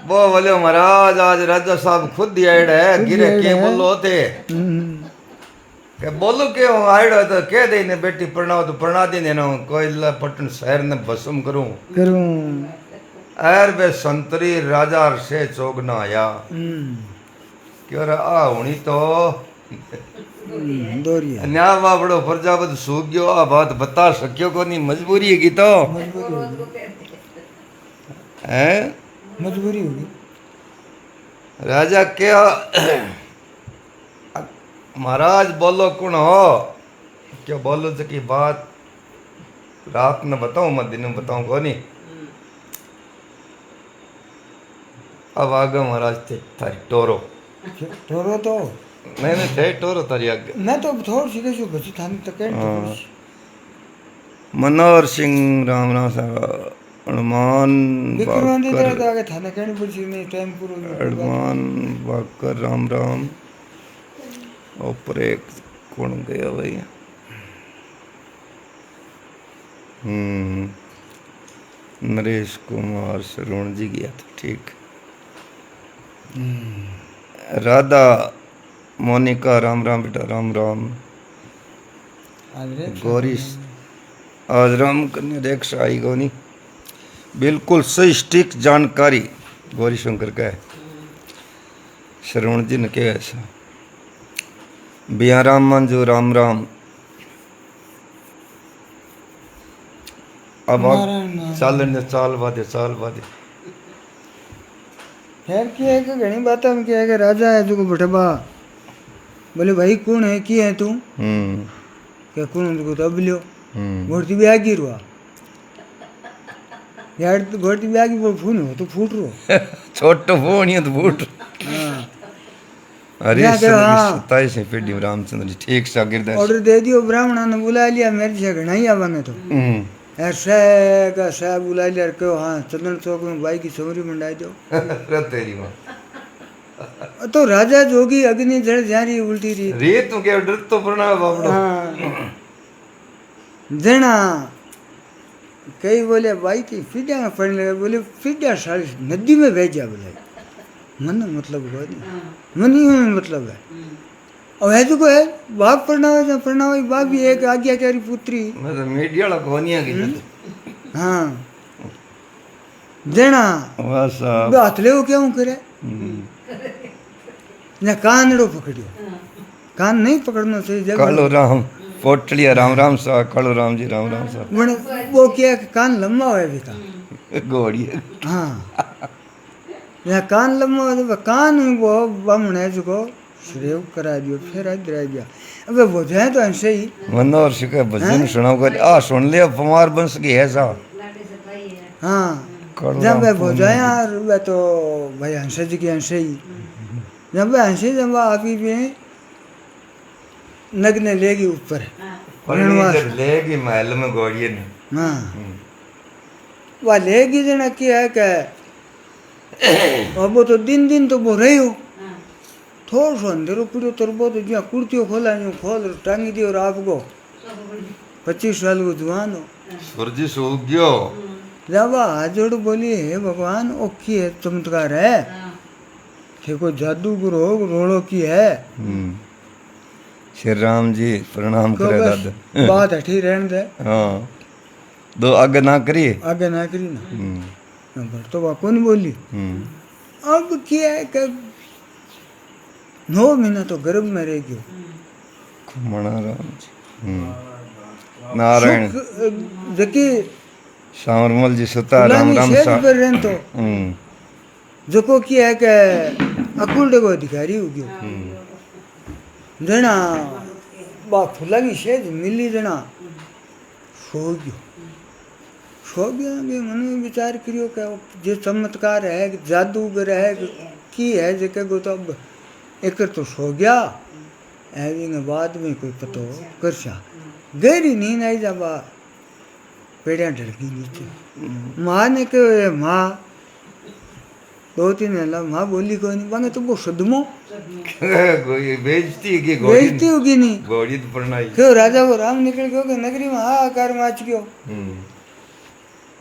वो बोले महाराज आज राजा साहब खुद ही आयड है गिरे के बोलो थे के बोलो के आयड है तो कह दे ने बेटी पढ़नाओ तो पढ़ना दे ने कोयला पटन शहर ने भस्म करूं एर बे संतरी राजा से चोगना आया क्यों आ हुनी तो न्या बाबड़ो प्रजापति सूख गयो आ बात बता सक्यो को नहीं मजबूरी है की तो है मजबूरी होगी राजा क्या महाराज बोलो कौन हो क्या बोलो तो की बात रात में बताऊं मैं दिन में बताऊं को नहीं अब आगे महाराज थे थारी टोरो तो नहीं थे टोरो तारी आगे मैं तो थोड़ सीधे से बची थाने तक मनोहर सिंह राम राम साहब हनुमान विक्रमादित्य तो आगे थाने कहनी पड़ी नहीं टाइम पूरा हनुमान बाकर राम राम ऊपर एक कौन गया भैया नरेश कुमार सरोण जी गया था ठीक राधा मोनिका राम राम बेटा राम राम गौरी आज राम कन्या रेख आई गोनी बिल्कुल सही स्टिक जानकारी गौरी शंकर का है श्रवण जी ने क्या ऐसा बिया राम मंजू राम राम अब नारायण नारायण। चाल वादे खैर क्या है कि घनी बात हम क्या है कि राजा है तुको बठबा बोले भाई कौन है की है तू क्या कौन तुको तब लियो घोड़ती भी आगी रुआ यार तो घोड़ती भी आगी बोल फून हो तो फूट रो छोटो फोन ही तो फूट हाँ अरे क्या करो, हाँ। 27 पेटी में रामचंद्र जी ठीक सा गिरदार ऑर्डर दे दियो ब्राह्मणा ने बुला लिया मेरे से घना ही आवांगे तो यार सह का सह बुला लिया कहो हाँ चंदन चौक में भाई की समरी मंडाई दो तेरी माँ तो राजा जोगी अग्नि जड़ जा रही उल्टी रही रे तू क्या डर तो पड़ना बापड़ो हाँ जना कई बोले भाई की फिड्या में पड़ने लगे बोले फिड्या साड़ी नदी में बह जा बोले मन मतलब हुआ नहीं मन ही में मतलब है और है तो को है बाप प्रणाव बाप भी एक आज्ञाकारी पुत्री मैं तो मीडिया वाला कोनिया की हाँ जना वाह साहब हाथ ले वो क्या हूँ करे ना कानड़ो पकड़ियो कान नहीं पकड़ना चाहिए जब कालो राम पोटलिया राम राम सा कालो राम जी राम राम सा बने वो क्या कि कान लंबा हुआ है का घोड़ी हाँ या कान लंबा हुआ तो कान में वो बमण है जो श्रेय करा दियो फिर करा दिया अबे वो जाए तो ऐसे ही मनोहर शिका भजन सुनाओ कर आ सुन लिया पमार बंस की है सा हाँ कालो जब वे राम वो जाए यार वे तो भाई हंसा जी की ऐसे ही जब वे हंसे जब आप ही भी नग्न लेगी ऊपर पर लेगी महल में घोड़ी ने हाँ वह लेगी जना क्या है क्या अब वो तो दिन दिन तो वो रही हो थोड़ा सा अंधेरो पीड़ो तरबो तो जहाँ कुर्तियों खोला यूँ खोल टांगी दी और आपको 25 साल को जवान हो सूरजी सो गयो जब हाथ जोड़ बोली हे भगवान ओ की है चमत्कार है थे कोई जादू गुरु रोड़ो की है श्री राम जी प्रणाम को करे बस दादा बात हठी रहने दे हाँ दो आगे ना करिए आगे ना करी ना पर तो वह कौन बोली अब क्या है कि 9 महीना तो गर्भ में रह गयो मणा राम जी नारायण जकी सावरमल जी सुता राम फुलानी राम शेर सा पर रहन तो जको की है कि अकुल को अधिकारी हो गयो जना बा फुलानी शेर मिली जना सो गया भी मन में विचार करियो कि जो चमत्कार है जादूगर है की है जेके गो तो अब एक तो सो गया एविंग बाद में कोई पतो करसा गहरी नींद आई जा बा पेड़िया ढड़की नीचे माँ ने कहे माँ 2-3 हला माँ बोली कोई नहीं बांगे तो वो सदमो बेइज्जती होगी नहीं घोड़ी तो प्रणाई क्यों राजा वो राम निकल गयो कि नगरी में हाहाकार मच गयो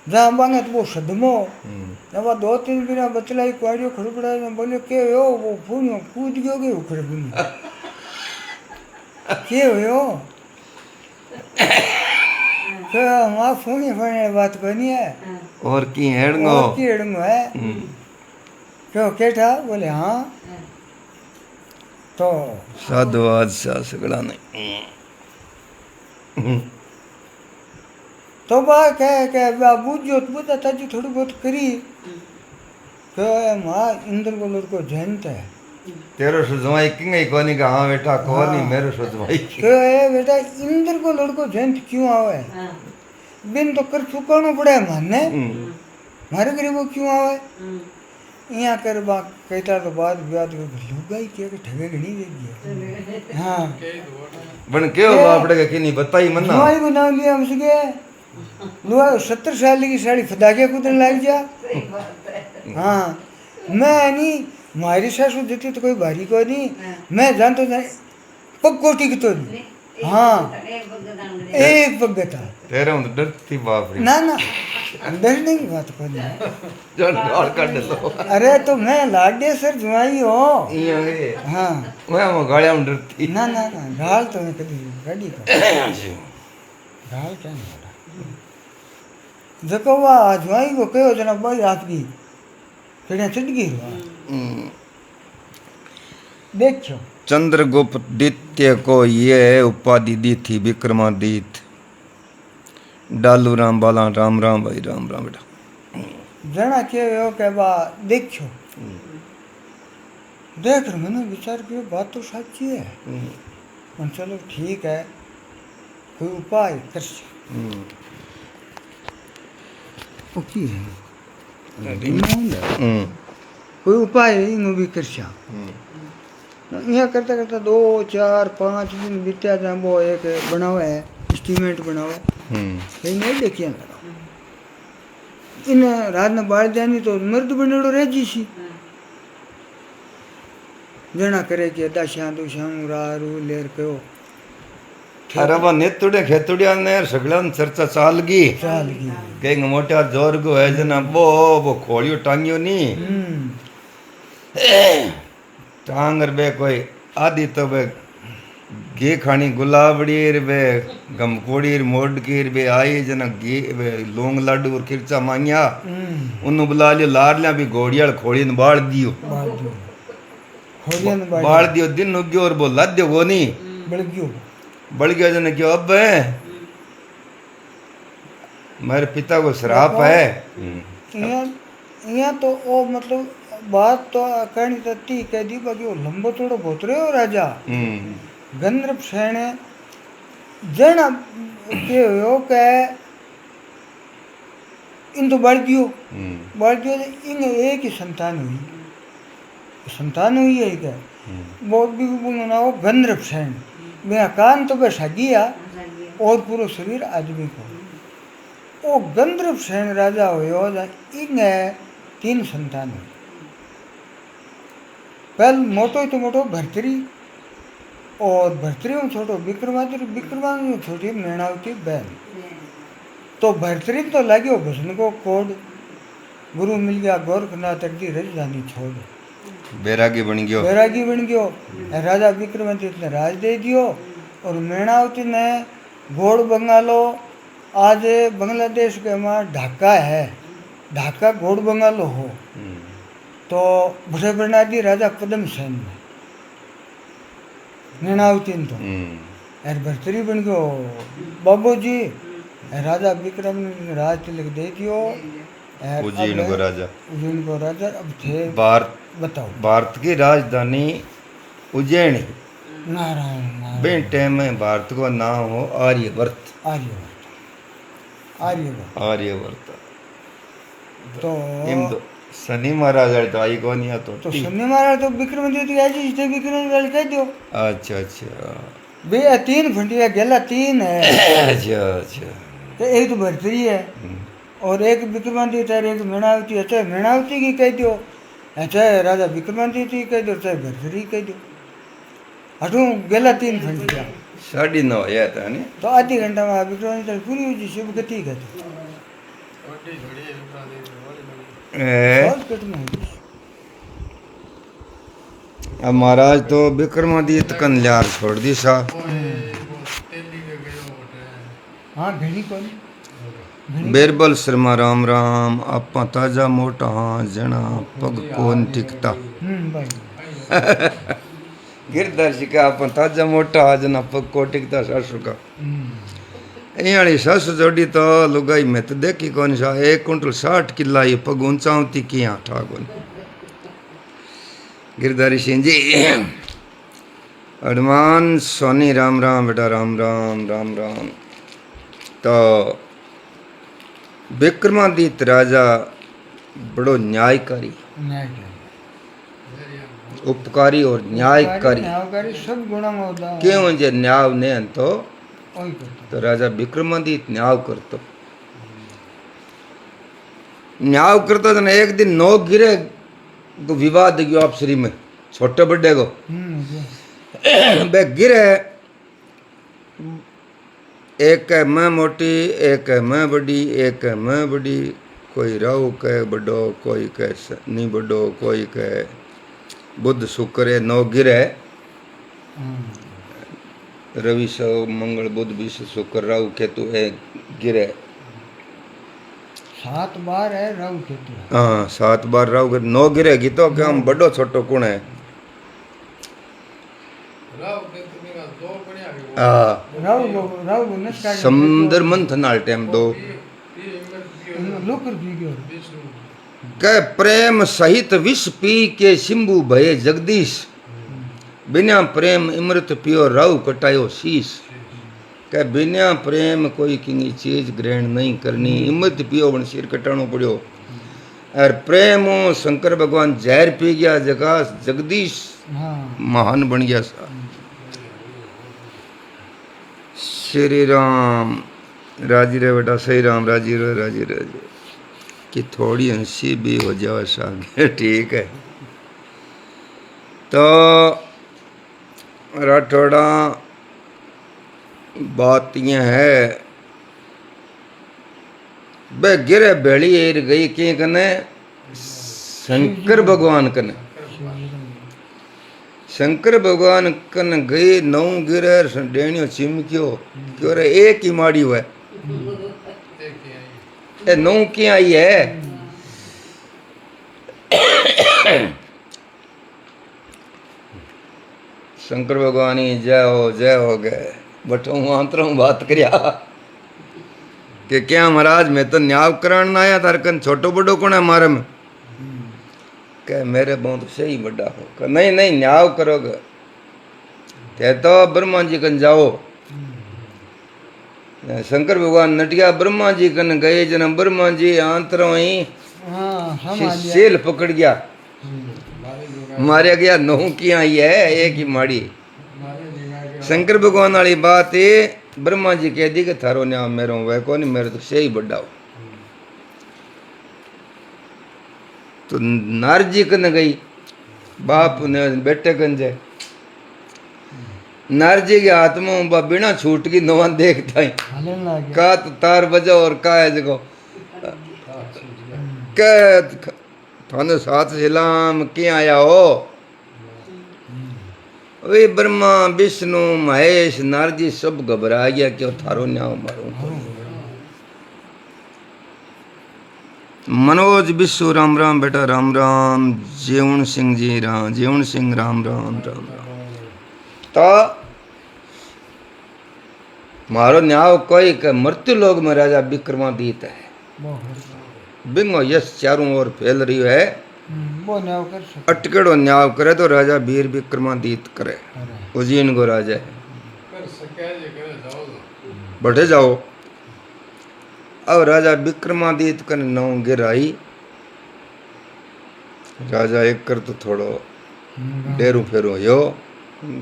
जहाँ बांगे तो वो सदमो जब 2-3 बिना बतलाई कुआड़ियों खड़पड़ा बोले के हो वो फूनियो कूद गयो के उखड़ फूनी के हो क्या माँ फूनी फूनी बात कोनी है और की हेड़ंगो और की हेड़ंगो है क्यों केठा बोले हाँ तो साधुवाद सा सगड़ा नहीं तो बा कह बा बुझो तो बुझा ताजी थोड़ी बहुत करी तो माँ इंद्र को लड़को जयंत है तेरो सुजवाई किंग कोनी का हाँ बेटा कोनी मेरो सुजवाई क्यों है बेटा इंद्र को लड़को जयंत क्यों आवे बिन तो कर चुकाना पड़े माने मारे गरीबों क्यों आवे यहाँ कर बा कहता तो बाद विवाद लुगा ही क्या ठगे नहीं दे दिया हाँ बन क्यों बापड़े का किनी बताई मन्ना लुआई को नाम लिया हमसे लुआ 70 साल की साड़ी फदाके कूदने लग जा हाँ मैं नहीं हमारी सासू देती तो कोई भारी को नहीं मैं जानता जाए पक्को टिक तो नहीं हाँ एक पग था तेरे में तो डरती बाप रे ना ना डरने की बात को नहीं चल गाल काट लो अरे तो मैं लाडे सर जुआई हो ये हाँ मैं गाड़िया में डरती ना ना ना गाल तो मैं कभी गाड़ी का गाल क्या नहीं होता देखो वाह जुआई को कहो जना भाई आपकी फिर चढ़ गई हुआ देखो चंद्रगुप्त द्वितीय को ये उपाधि दी थी विक्रमादित्य। डालू राम बाला राम राम भाई राम राम बेटा। जना के हो के बा देखो देख रहे मैंने विचार किया बात तो सच्ची है और चलो ठीक है कोई उपाय कर ओके कोई उपाय इन भी कर यहाँ करता करता 2 4 5 दिन बीत्या था वो एक बनावा है एस्टीमेट बनावा कहीं नहीं देखिए इन रात ने बाढ़ जानी तो मर्द बनेड़ो रह जी सी जना करे कि दशा दुशा रू लेर कहो अरे वो नेतुड़े खेतुड़िया ने सगळ्यान चर्चा चालगी कहीं मोटा जोरगो है जना वो खोलियो टांगियो नी टांगर बे कोई आदि तो बे घी खानी गुलाबड़ी बे गमकोड़ी मोडकी बे आई जना घी बे लौंग लाडू और खिरचा मांगिया उन्नु बुला लियो लाडलिया भी घोड़ियाल खोड़ी ने बाल दियो बाल दियो दिन उग्यो और बोला दियो वो नहीं बढ़ गया जने क्यों अब मेरे पिता को श्राप है यहाँ तो वो मतलब बात तो कहनी तत्ती कह दी बाकी वो लंबो थोड़ो बहुत रहे हो राजा गंधर्व सेन जन के हो के इन तो बढ़ गयो इन एक ही संतान हुई है क्या बहुत भी ना हो गंधर्व सेन मेरा कान तो बस हगिया और पूरा शरीर आदमी को वो गंधर्व सेन राजा हो इन 3 संतान हुई पहल मोटो तो मोटो भर्तरी और भर्तरी में छोटो विक्रमादित्य में छोटी मृणावती बहन तो भर्तरी तो लगे भजन को कोड गुरु मिल गया गोरखनाथ दी राजधानी छोड़ बैरागी बन गयो राजा विक्रमादित्य ने राज दे दियो और मृणावती ने घोड़ बंगालो आज बांग्लादेश के वहाँ ढाका है ढाका घोड़ बंगालो हो तो भूषे बना दी राजा पद्म सेन ने मृणावती तो यार भर्तरी बन गयो बाबू जी राजा विक्रम ने राज तिलक दे दियो उज्जैन को राजा अब थे बताओ भारत की राजधानी उज्जैन नारायण बे टाइम में भारत को नाम हो आर्यवर्त तो शनि महाराज तो आई को नहीं तो शनि महाराज तो विक्रमादित्य आज ही थे विक्रमादित्य कह दियो अच्छा बे 3 फंटिया गेला 3 है अच्छा तो एक तो भर्तरी है और एक विक्रमादित्य है एक मृणावती है चाहे मृणावती की कह दियो चाहे राजा विक्रमादित्य की कह दियो चाहे भर्तरी कह दियो हटू गेला 3 फंटिया 9:30 है था ने तो आधी घंटा में विक्रमादित्य पूरी हुई शुभ गति कहते अब महाराज तो विक्रमादित्य कन्यार छोड़ दी सा हाँ घड़ी कौन बीरबल शर्मा राम राम आपा ताजा मोटा जना पग कोन टिकता गिरधर जी का आपा ताजा मोटा जना पग को टिकता सासु का यानी सस जोड़ी तो लुगाई में तो देखी कौन सा 1 कुंटल 60 किला ये पग ऊंचावती किया ठाकुर गिरधारी सिंह जी हनुमान सोनी राम राम बेटा राम राम तो विक्रमादित्य राजा बड़ो न्यायकारी उपकारी और न्यायकारी सब गुणा में होता क्यों जे न्याय ने तो राजा विक्रमादित्य न्याय करता तो एक दिन 9 गिरे को विवाद गयो आपसरी में छोटे बड़े को बे गिरे एक है मैं मोटी एक है मैं बड़ी एक है मैं बड़ी कोई राहु कहे बड़ो कोई कहे नहीं बड़ो कोई कहे बुध शुक्र 9 गिरे रवि सौ मंगल बुध विश्व शुक्र राहु केतु है गिरे 7 बार है राहु केतु है। हाँ 7 बार राहु के 9 गिरेगी तो क्या हम बड़ो छोटो कौन है। हाँ राहु को नस्का समुद्र मंथन आल टाइम दो लोकर पी गयो। कह प्रेम सहित विष पी के सिंबु भये जगदीश, बिना प्रेम अमृत पियो राहु कटायो शीश। कह बिना प्रेम कोई किंगी चीज ग्रहण नहीं करनी, अमृत पियो बन सिर कटानो पड़ियो। और प्रेम शंकर भगवान जहर पी गया जगह जगदीश महान बन गया सा। श्री राम राजी रे बेटा, सही राम राजी रे राजी रे कि थोड़ी हंसी भी हो जाए सागे ठीक है। तो राठौड़ा बात यह है बे गिरे बेड़ी एर गई कि कने शंकर भगवान कने, शंकर भगवान कन गई नौ गिरे डेणियो चिमकियो क्यों रे एक ही माड़ी हुआ ए नौ की आई है। शंकर भगवान ही जय हो गए। बटो अंतरों बात करिया कि क्या महाराज मैं तो न्याय करान आया तार कन छोटो बड़ो कौन है मारे में। कह मेरे बहुत सही बड़ा हो। कह नहीं नहीं न्याय करोगे ते तो ब्रह्मा जी कन जाओ। शंकर भगवान नटिया ब्रह्मा जी कन गए जन ब्रह्मा जी आंतरों ही सेल पकड़ गया मारे गया। नौ की आई है एक ही माड़ी। शंकर भगवान वाली बात है ब्रह्मा जी कह दी कि थारो न्याय मेरो वह को नहीं मेरे तो सही बड़ा हो। तो नारजी कन गई बाप ने बेटे कन जाए। नारजी के हाथ में बिना छूट की नवा देखता है का तो तार बजा और का है जगो थाने साथ सिलाम क्या आया हो। वे ब्रह्मा विष्णु महेश नारजी सब घबरा गया क्यों थारो न्याय मारो। मनोज विश्व राम राम बेटा राम राम। जीवन सिंह जी राम जीवन सिंह राम राम राम राम। तो मारो न्याय कोई के मृत्यु लोक में राजा विक्रमादित्य है। बिंगो यश चारों ओर फैल रही है। अटकेड़ो न्याय करे तो राजा वीर विक्रमादित्य करे। उज्जैन को राजा है बैठे जाओ। अब राजा विक्रमादित्य का नौ गिराई। राजा एक कर तो थोड़ो डेरू फेरू हो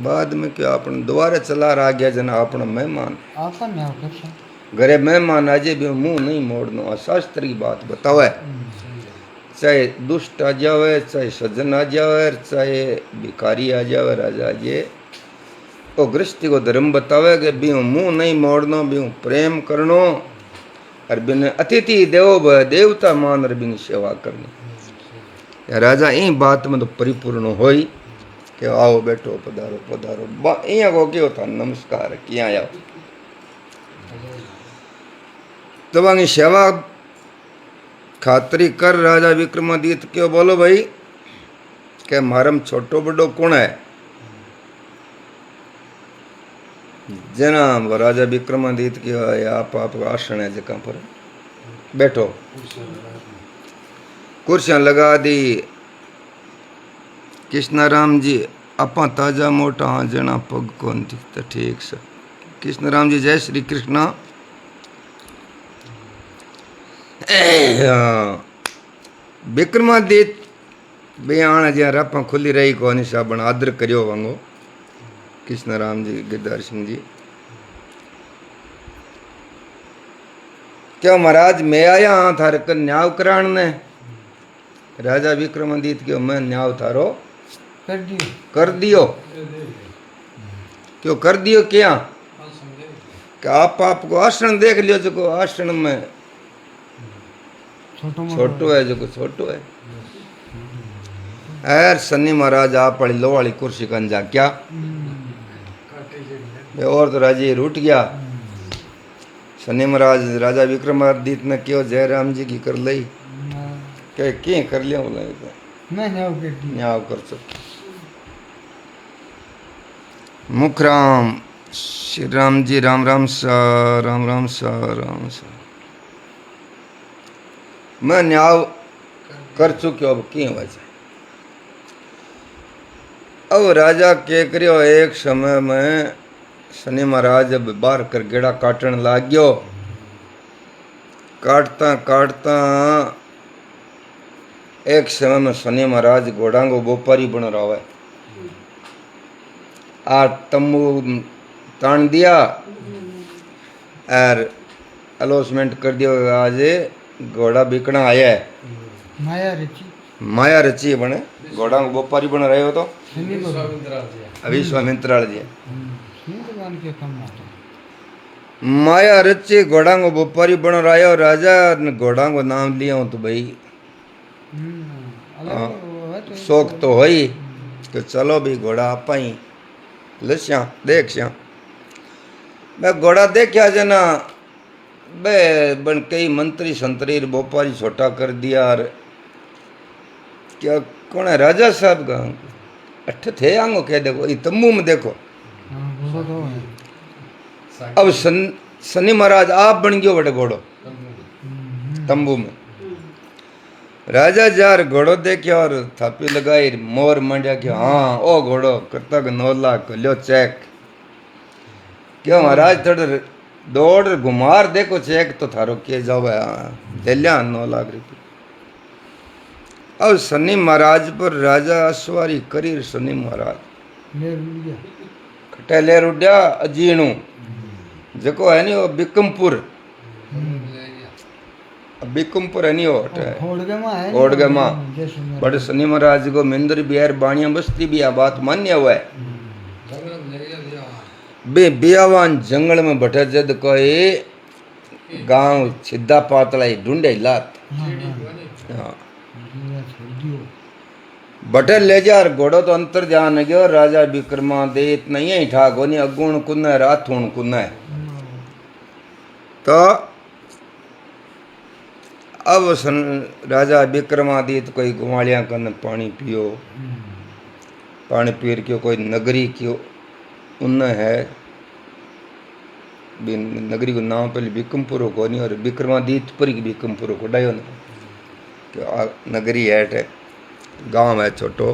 बाद में क्या अपन दोबारा चला रहा गया जना अपना मेहमान घरे मेहमान आजे भी मुंह नहीं मोड़नो। शास्त्री बात बताओ है चाहे दुष्ट आ जावे चाहे सज्जन आ जावे चाहे भिखारी आ जावे राजा जी वो गृहस्थी को धर्म बतावे कि भी मुंह नहीं मोड़नो भी प्रेम करनो और बिन अतिथि देवो भय देवता मान और बिन सेवा करनी। राजा ई बात में तो परिपूर्ण होई कि आओ बैठो पधारो पधारो इं को क्यों था नमस्कार किया आओ। तो वही सेवा खातरी कर राजा विक्रमादित्य क्यों बोलो भाई के मारम छोटो बड़ो कौन है। जना राजा विक्रमादित्य क्यों आप आसन है जगह पर बैठो कुर्सियां लगा दी। कृष्णाराम जी अपा ताजा मोटा हाँ जना पग कौन दिखता ठीक से। कृष्णाराम जी जय श्री कृष्णा। विक्रमादित्य बयान ज्यां रापा खुली रही कोनी साबण आदर करियो वांगो। कृष्णाराम जी गिरधार सिंह जी क्यों महाराज मैं आया हाँ थारे कर न्याय कराण ने। राजा विक्रमादित्य क्यों मैं न्याय थारो कर दियो क्यों कर दियो क्या कि आप आपको आश्रम देख लियो जो आश्रम में छोटो है जो छोटो है। यार सन्नी महाराज आप वाली लो वाली कुर्सी का जा क्या और तो राजी रूठ गया। शनि महाराज राजा विक्रमादित्य ने क्यों जयराम जी की कर लई के की कर लिया बोला मैं न्याव कर दी न्याव कर सक मुखराम श्री राम जी राम राम सा राम राम सा राम सा मैं न्याव कर चुक्यो अब की वजह अब राजा के करियो एक समय में शनि महाराज जब बाहर कर गेड़ा काटन लाग गयो काटता काटता एक समय में शनि महाराज घोड़ा को व्यापारी बन रहा है आ तम्बू तान दिया और अलोसमेंट कर दिया आज घोड़ा बिकना आया है माया रची बने घोड़ा को व्यापारी बन रहे हो तो विश्वामित्राल जी माया रची घोड़ा को व्यापारी बन रहा है और राजा ने घोड़ा को नाम लिया हूं तो भाई शौक तो हो ही कि चलो भी घोड़ा आपा ही लस्या देख श्या मैं घोड़ा देखा जना बे बन कई मंत्री संतरी व्यापारी छोटा कर दिया और क्या कौन है राजा साहब का अठ थे आंगो कह देखो ये तम्बू में देखो अब शनि महाराज आप बन गयो बटे घोड़ो तंबू में राजा जार घोड़ो देखियो और थापी लगाई मोर मंडिया कि हाँ ओ घोड़ो करता 9 लाख लो चेक क्यों महाराज थोड़े दौड़ घुमार देखो चेक तो थारो के जाओ ले लिया 9 लाख रुपये अब शनि महाराज पर राजा अश्वारी करी शनि महाराज खटे लेर उड्या अजीणु जको है नी वो बिकमपुर बिकमपुर है नी वो ओडगे मां बड़े शनि महाराज को मिंदर बिहार बाणिया बस्ती भी आ बात मान्य हुआ है बे बियावान जंगल में बैठे जद कोई गांव छिद्दा पातला ढूंढे लात हाँ बटे ले जा घोड़ो तो अंतर ध्यान गयो राजा विक्रमादित्य नहीं है ठाक होनी अगुण कुन है राथुण कुन है तो अब राजा विक्रमादित्य कोई गुमालिया कन पानी पियो पानी पीर क्यों कोई नगरी क्यों उन है नगरी को नाम पहले बिकमपुर को नहीं और विक्रमादित्य पर बिकमपुर को डायो नगरी है गांव है छोटो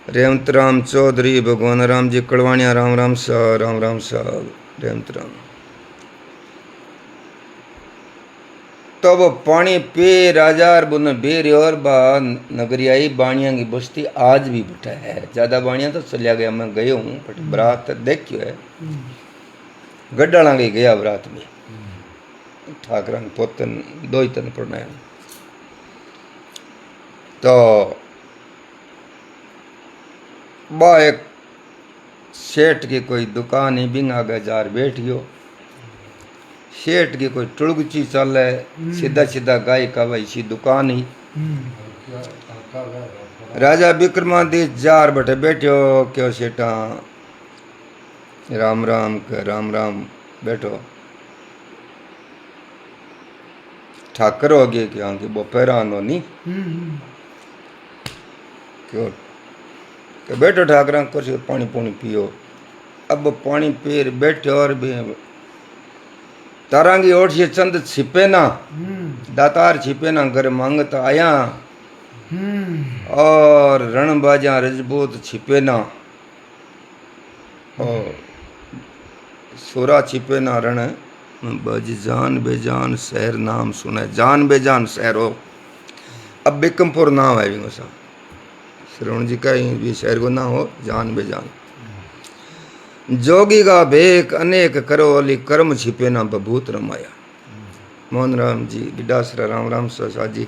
रेवंत राम चौधरी भगवान राम जी कड़वाणिया राम राम साहब रेवंत राम तो वो पानी पे राजा बुन बेर और बा नगरी आई बाणिया की बस्ती आज भी बैठा है ज्यादा बाणिया तो चलिया गया मैं गयो हूँ बट बरात देखियो है गड्डाला गई गया बरात में ठाकरा पोतन 2 ही तन पड़ना तो बा एक सेठ की कोई दुकान ही बिंग आगे जार बैठ गयो सेठ की कोई टुड़गची चल है सीधा सीधा गाय का वैसी दुकान ही राजा विक्रमादित्य जार बैठे बैठो क्यों सेठा राम राम के राम राम बैठो ठाकर हो गए क्या कि बोपेरा नो नहीं क्यों कि बैठो ठाकरा कुछ पानी पुनी पियो अब पानी पीर बैठे और भी तारांगी ओठ से चंद छिपे ना दातार छिपे ना घर मांगता आया और रणबाजा रजबूत छिपे ना और सोरा छिपे ना रण बज जान बेजान शहर नाम सुने जान बेजान शहर हो अब बिकमपुर नाम है भी श्रवण जी का भी शहर को नाम हो जान बेजान जोगी का भेक अनेक करो अली कर्म छिपे ना बभूत रमाया मोहन राम जी बिडासरा राम राम सा जी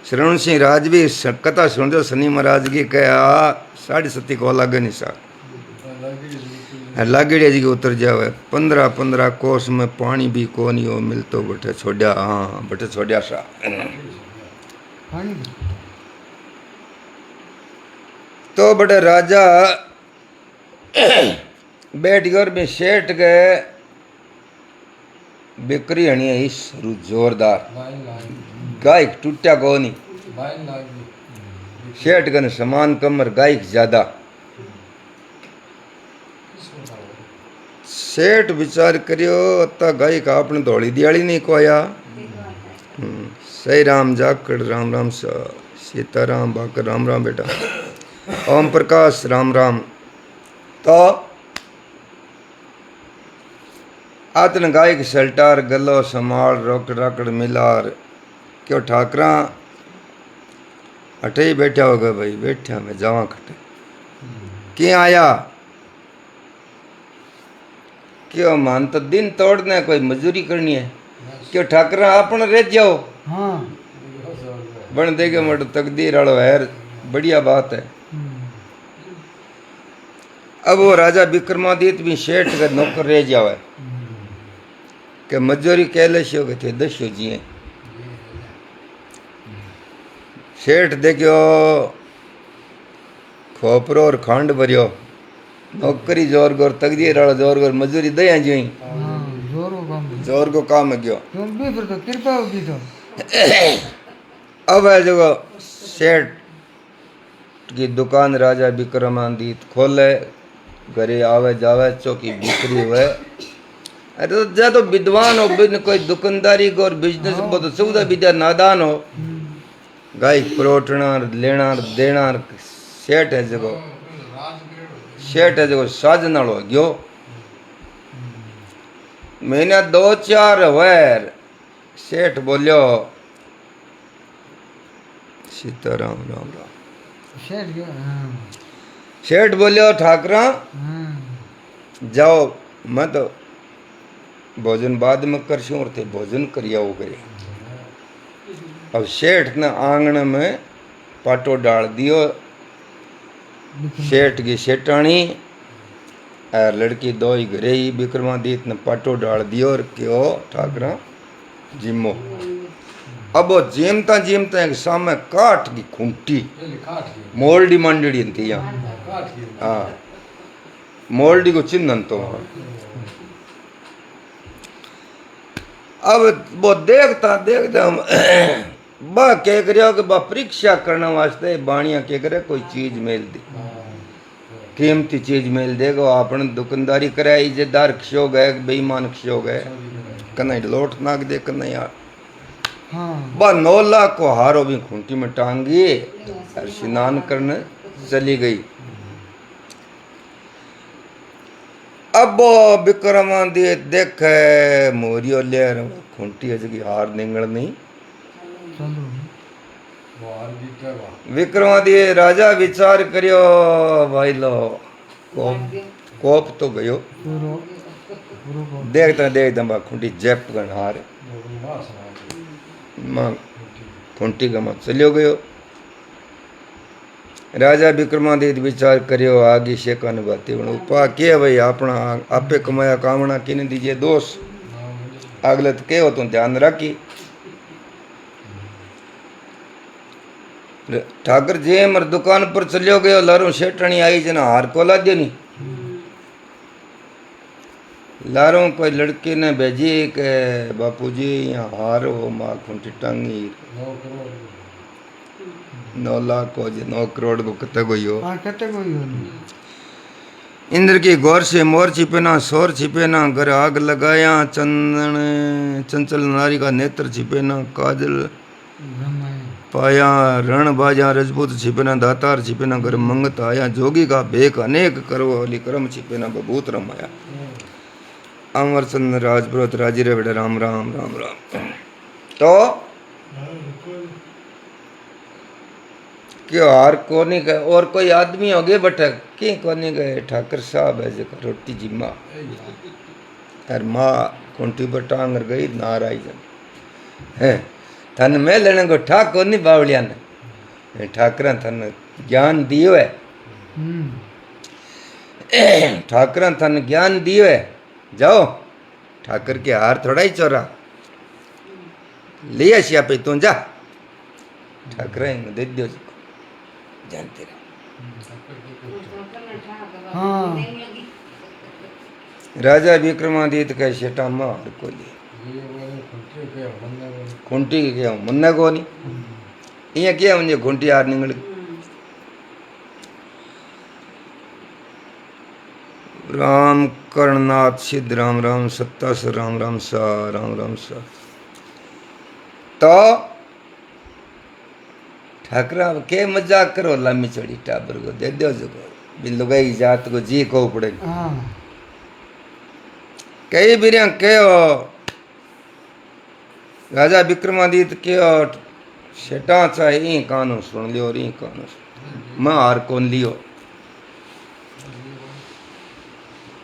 श्रवण सिंह राज भी कथा सुन दो शनि महाराज की कहा 7.5 को लगे नहीं सा लागेड़िया जी के उतर जावे 15 कोस में पानी भी को नहीं हो मिलतो बटे छोड़ा हाँ बटे छोड़ा सा तो बटे राजा बैठ गए में सेठ गए बिक्री हणी है इस जोरदार गायक टूटा को नहीं सेठ गन समान कमर गायक ज्यादा सेठ विचार करियो अता गायक आपने धोली दियाली नहीं कोया सही राम जाकड़ राम राम सीताराम बाकर राम राम बेटा ओम प्रकाश राम राम तो आतन गायक सल्टार गलो समाल रोकड़ राकड़ मिलार क्यों ठाकरा अठे ही बैठा होगा भाई बैठा मैं जावा खटे क्या आया क्यों मान तो दिन तोड़ना है कोई मजदूरी करनी है क्यों ठाकरा अपन रह जाओ हाँ बन देगा मट तकदीर वालो है बढ़िया बात है अब वो राजा विक्रमादित्य भी सेठ का नौकर रह जावे के मजदूरी कैलशो के थे दस्यो जिए सेठ देखियो खोपरो और खांड भरियो नौकरी जोर गोर तकदीर वाला जोर गोर मजदूरी दया जी जोर को काम गयो फिर तो कृपा होगी तो अब है जो सेठ की दुकान राजा विक्रमादित्य खोले घरे आवे जावे चौकी बिक्री हुए अरे तो जा तो विद्वान हो बिन कोई दुकानदारी को और बिजनेस बहुत सुविधा विद्या नादान हो गाय परोटना लेना देना सेठ है जो सेठ है जो साजन वालो गयो महीना 2-4 वैर सेठ बोलियो सीताराम राम राम सेठ बोलियो ठाकरा जाओ मैं तो भोजन बाद में करशूँ और थे भोजन करिया हो गए अब सेठ ने आंगन में पाटो डाल दियो सेठ की सेठानी और लड़की दो ही घरे ही विक्रमादित्य ने पाटो डाल दियो और क्यों ठाकरा जिमो अब वो जीमता एक सामने काठ की खूंटी मोल्डी मंडड़ी थी यहाँ हाँ मोल्डी को चिन्हन तो अब वो देखता बा कह करियो कि बा परीक्षा करने वास्ते बाणिया कह करे कोई चीज मेल दी कीमती चीज मेल देगो आपने दुकानदारी कराई इज्जतदार खियो गए बेईमान खियो गए कन्ना लोट नाक दे कन्ना यार बा 9 लाख को हारो भी खूंटी में टांगी और स्नान करने चली गई अब वो विक्रमादित्य देखे मोरियो ले खूंटी है हार निंगल नहीं विक्रमादित्य राजा विचार करियो भाई लो कोप तो गयो देखता देखता बा खूंटी जैप गण हार मां खूंटी का मत चलियो गयो राजा विक्रमादित्य विचार करियो आगे शेकन बाती उपा के भाई अपना आपे कमाया कामना किने दीजिए दोष अगले तो के हो तुम ध्यान रखी ठाकर जी मर दुकान पर चलियो गयो लारू सेठनी आई जना हार को ला दियो नहीं लारू कोई लड़की ने भेजी के बापूजी यहाँ हार हो माँ खूंटी टांगी 9 लाख को 9 करोड़ को कते गई हो इंद्र की गौर से मोर छिपेना शोर छिपेना घर आग लगाया चंदन चंचल नारी का नेत्र छिपेना काजल पाया रण बाजा रजपूत छिपेना दातार छिपेना घर मंगत आया जोगी का भेक अनेक करो अली करम छिपेना बभूत रमाया अमर चंद्र राजपुरोत राजी रे बेटा राम राम राम राम तो क्यों हार कोनी गए और कोई आदमी हो गए बट की कोनी गए ठाकर साहब है जो रोटी जिम्मा और माँ कुंटी पर टांग गई नाराई जन है थन में लेने को ठाक कोनी बावलिया ने ठाकरा थन ज्ञान दियो है ठाकरा थन ज्ञान दियो है जाओ ठाकर के हार थोड़ा ही चोरा लिया शिया पे तू जा ठाकरा दे दियो जानते रहे राजा विक्रमादित्य का शेटा मार को लिए खूंटी के क्या मन्ने को नहीं इया क्या मुझे खूंटी यार निकल राम करनाथ सिद्ध राम राम सत्ता सर राम राम सा राम राम सा तो ठाकरा के मजाक करो लामी चढ़ी टाबर को दे दो जो बिन लुगाई जात को जी को पड़े कई बिरिया के राजा विक्रमादित्य के सेटा चाहे ई कानून सुन लियो और ई कानून मैं हार कौन लियो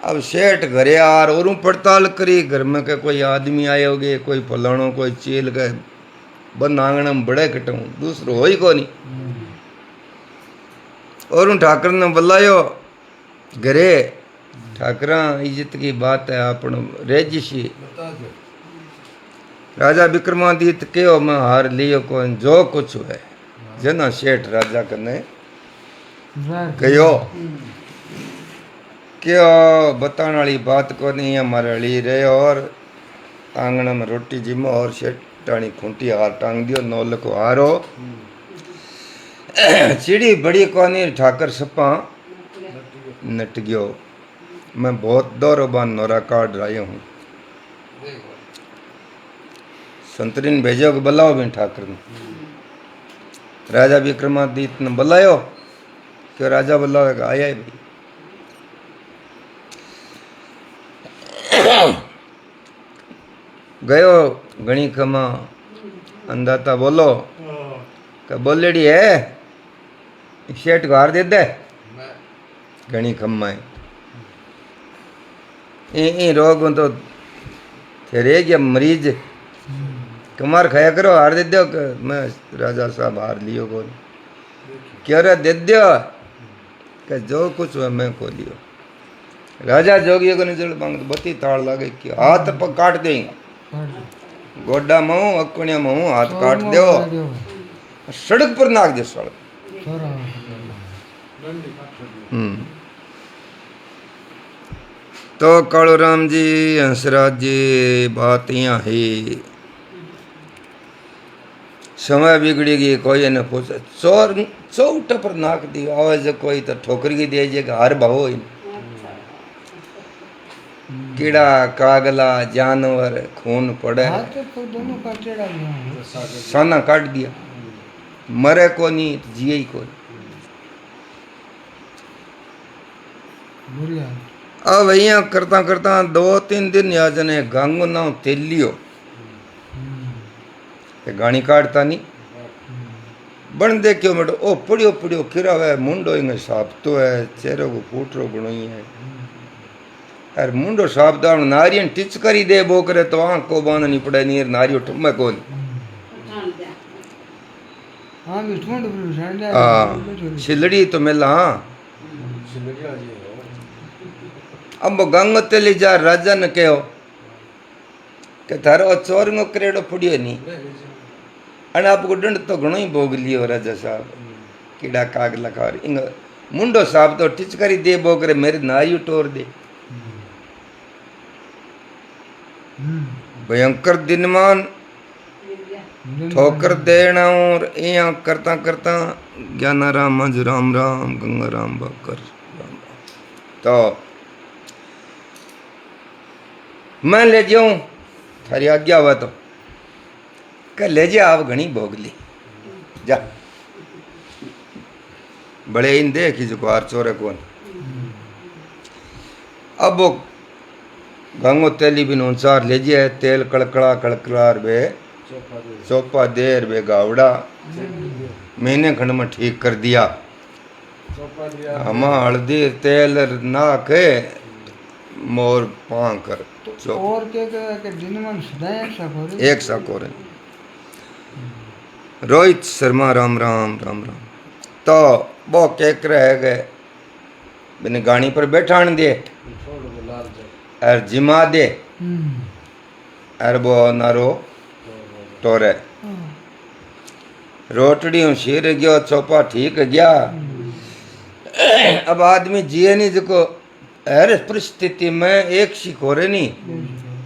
अब सेठ घरे आर और पड़ताल करी घर में के कोई आदमी आए होगे कोई फलानो कोई चील के बन आंगण में बड़े कटूं दूसरो हो ही को नहीं और ठाकर ने बुलायो घरे ठाकरा इज्जत की बात है अपन रेजिशी राजा विक्रमादित्य के मैं हार लियो को जो कुछ है जना सेठ राजा कने कहो क्यों बताने वाली बात को नहीं हमारे अड़ी रहे और आंगन में रोटी जिमो और सेठानी खूंटी हार टांग दियो नौल को हारो चिड़ी बड़ी कोनी ठाकर सपा नट गयो मैं बहुत दौरो बान नौरा काट रहा हूँ संतरी ने भेजो कि बुलाओ भी ठाकर ने राजा विक्रमादित्य ने बुलायो क्यों राजा बुलाओ आया भाई गयो घणी खमा अंदाता बोलो का बोलेड़ी है सेठ को हार दे दे घणी खमा है ई रोग तो थे गया मरीज कमार खाया करो हार दे दो मैं राजा साहब हार लियो को क्यों रे दे दो कि जो कुछ है मैं को लियो राजा जोगी को निजल मांग बत्ती ताड़ लागे कि हाथ पर काट देंगे गोड्डा महू अकुणिया महू हाथ काट दो सड़क पर नाक दे सड़क तो कालूराम जी हंसराज जी बात यहाँ है समय बिगड़ेगी कोई न पूछे चोर चौट पर नाक दी आवाज कोई तो ठोकर की दे जेगा हर भाव कीड़ा कागला जानवर खून पड़े साना काट दिया मरे को नहीं जिए ही को अब यहाँ करता करता 2-3 दिन या जने गांगो नाव तेलियो गाणी काटता नहीं बन दे क्यों बेटो ओ पड़ियो पड़ियो किरा है मुंडो इंगे साफ तो है चेहरे को फूटरो गुणो ही है यार मुंडो साफ दाण नारियन टिच करी दे बो करे तो आंख को बांध नहीं पड़े नहीं नारियो ठुम्मे को छिलड़ी तो मिला हाँ अब गंग तेली जा राजा ने कहो कि थारो चोर नो करेड़ो पड़ियो नहीं अने आपको दंड तो घणो ही भोग लियो राजा साहब कीड़ा काग लगा इंग मुंडो साहब तो टिचकारी दे बो करे मेरे नारियो टोर दे भयंकर दिनमान ठोकर देना और यहाँ करता करता ज्ञानाराम मंज राम राम गंगाराम बकर तो मैं ले जाऊं थारी आज्ञा हुआ तो कह ले जा आप घनी भोग ली जा बड़े इन देखी जो कार चोरे कौन अब वो गंगो तेली भी अनुसार ले जाए तेल कड़कड़ा कड़कड़ार बे चौपा देर बे गावड़ा महीने खंड में ठीक कर दिया हम हल्दी तेल ना के मोर पां कर और के दिन में सदाएं एक सकोरे रोहित शर्मा राम राम राम राम तो वो केक रह गए बिन गाड़ी पर बैठान दे और जिमा दे और वो नारो टोरे रोटड़ी शीर गयो चौपा ठीक गया अब आदमी जिए नहीं जो हर परिस्थिति में एक सी कोरे नहीं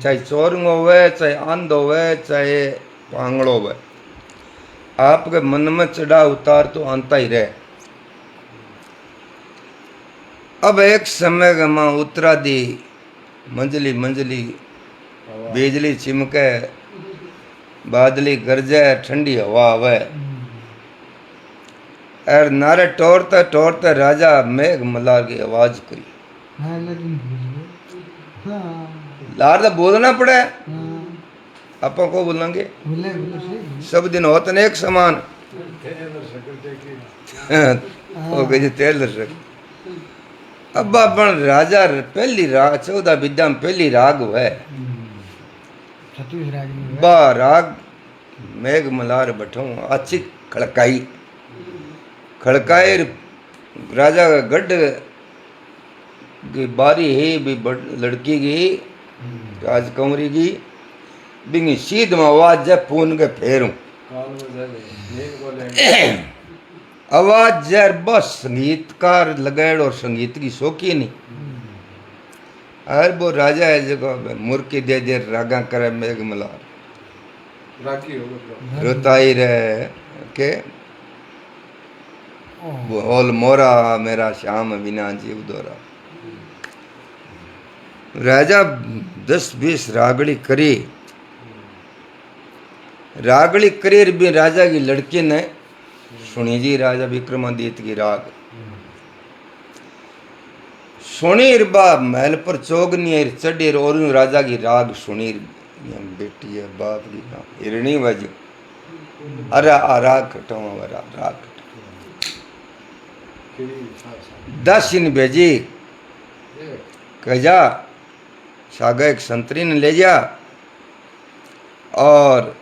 चाहे चोरंग होवे, चाहे अंध होवे, चाहे पांगड़ो होवे, आपके मन में चढ़ा उतार तो आंता ही रहे। अब एक समय के मां उतरा दी मंजली मंजली बिजली चिमके, बादली गरजे, ठंडी हवा आवे, और नारे टोरते टोरते राजा मेघ मल्हार की आवाज करी। हाँ लेकिन हाँ लार तो बोलना पड़े, हाँ आप को बोलेंगे बोले बोले सही सब दिन होते न एक समान। वो कहे तेल दर्शक। अब अपन राजा पहली राग 14 विद्या में पहली राग है, छत्तीस राग में बा राग मेघ मल्हार बैठो अच्छी खड़काई खड़काए। राजा का गढ़ की बारी है भी लड़की की राजकुमारी की बिंगी सीध में आवाज है पून के फेरूं आवाज जर बस संगीतकार लगाए और संगीत की शौकीन नहीं। अरे वो राजा है जो मुर्की दे दे रागा करे मेघ मल्हार रोताई रहे के बोल मोरा मेरा श्याम बिना जीव दोरा। राजा 10-20 रागड़ी करी, रागड़ी करी भी राजा की लड़की ने सुनी जी राजा विक्रमादित्य की राग सुनी बा महल पर चौगनी चढ़ी और राजा की राग सुनी बेटी है बाप की हिरणी बाजू अरे आ राग खटो राग दासिन भेजी कह जा सागा एक संतरी ने ले जा और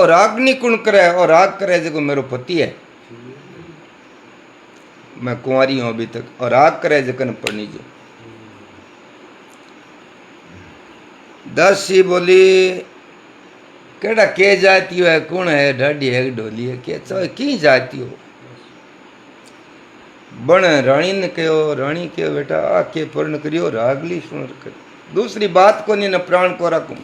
राग नहीं कुण करे और राग करे जो मेरो पति है मैं कुंवारी हूं अभी तक और राग करे जकन पढ़नी जो। दासी बोली केड़ा के जाती है कौन है ढाडी है ढोली है के चाहे की जाती हो बण रानी ने कहो रानी के बेटा आके पूर्ण करियो रागली सुन कर दूसरी बात को नहीं न प्राण को रखूं।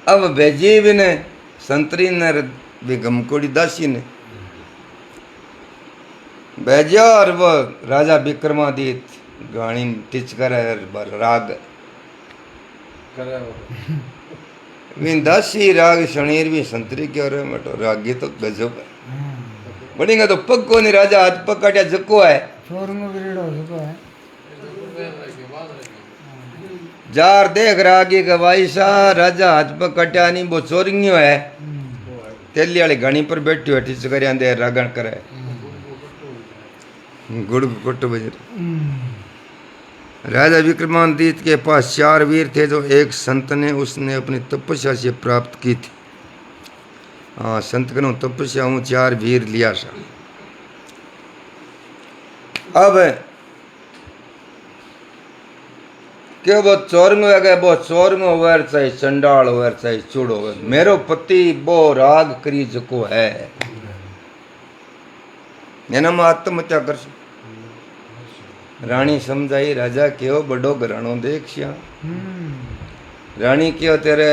अब भेजी भी ने संतरी ने भी गमकोड़ी दासी ने भेजा और वो राजा विक्रमादित्य गाणी टिच करे राग विन दासी राग शनीर भी संतरी के और मटो रागी तो गजब है बढ़ेगा तो पग को नहीं राजा हाथ पग काटिया जको है जार देख रागी का वाईसा राजा हाथ पग काटिया नहीं वो चोरिंगियो है तेली वाली घणी पर बैठी है टिच कर दे रागण करे गुड़ कुट बज राजा विक्रमादित्य के पास 4 वीर थे जो एक संत ने उसने अपनी तपस्या से प्राप्त की थी। हाँ संत करो तपस्या हूँ 4 वीर लिया सा। अब क्यों वो चोरंग गए वो चोरंग होवे चाहे चंडाल होवे चाहे चूड़ होवे मेरो पति वो राग करी जको है एना में आत्महत्या कर। रानी समझाई राजा क्यों बड़ो घराणो देख श्या रानी क्यों तेरे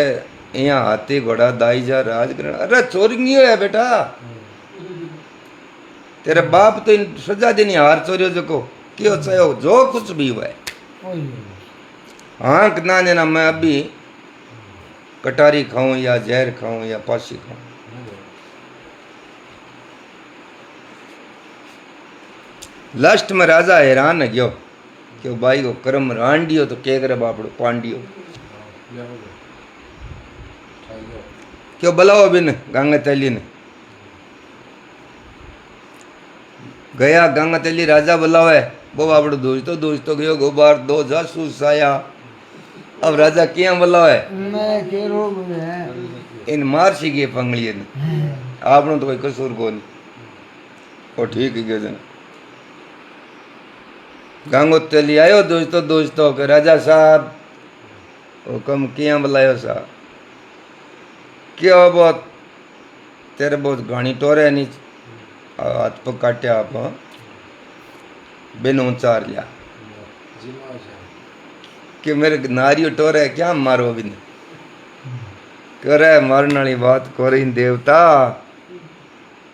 यहाँ हाथी घोड़ा दाई जा राज कर अरे चोरिंगी है बेटा तेरे बाप तो सजा देनी हार चोरियो जको क्यों चाहे जो कुछ भी हुआ हाँ ना देना मैं अभी कटारी खाऊं या जहर खाऊं या पासी खाऊं। लास्ट में राजा हैरान गयो क्यों भाई को कर्म रांडियो तो के करे बापड़ो पांडियो क्यों बुलाओ बिन गंगा तैली ने गया गंगा तैली राजा बुलावे वो बापड़ो दूज तो गयो गोबार 2 जासूस आया। अब राजा क्या बुलावे इन मार सी गए पंगड़िए ने आपनो तो कोई कसूर को नहीं वो ठीक ही गयो गंगोत्तली आयो दोस्तों के राजा साहब हुक्म किया बुलायो साहब क्यों बहुत तेरे बहुत घनी टोरे नहीं हाथ पर काटिया आप बिन उचार लिया कि मेरे नारियो टोर है क्या मारो बिन कह रहा है मारने वाली बात कोरी देवता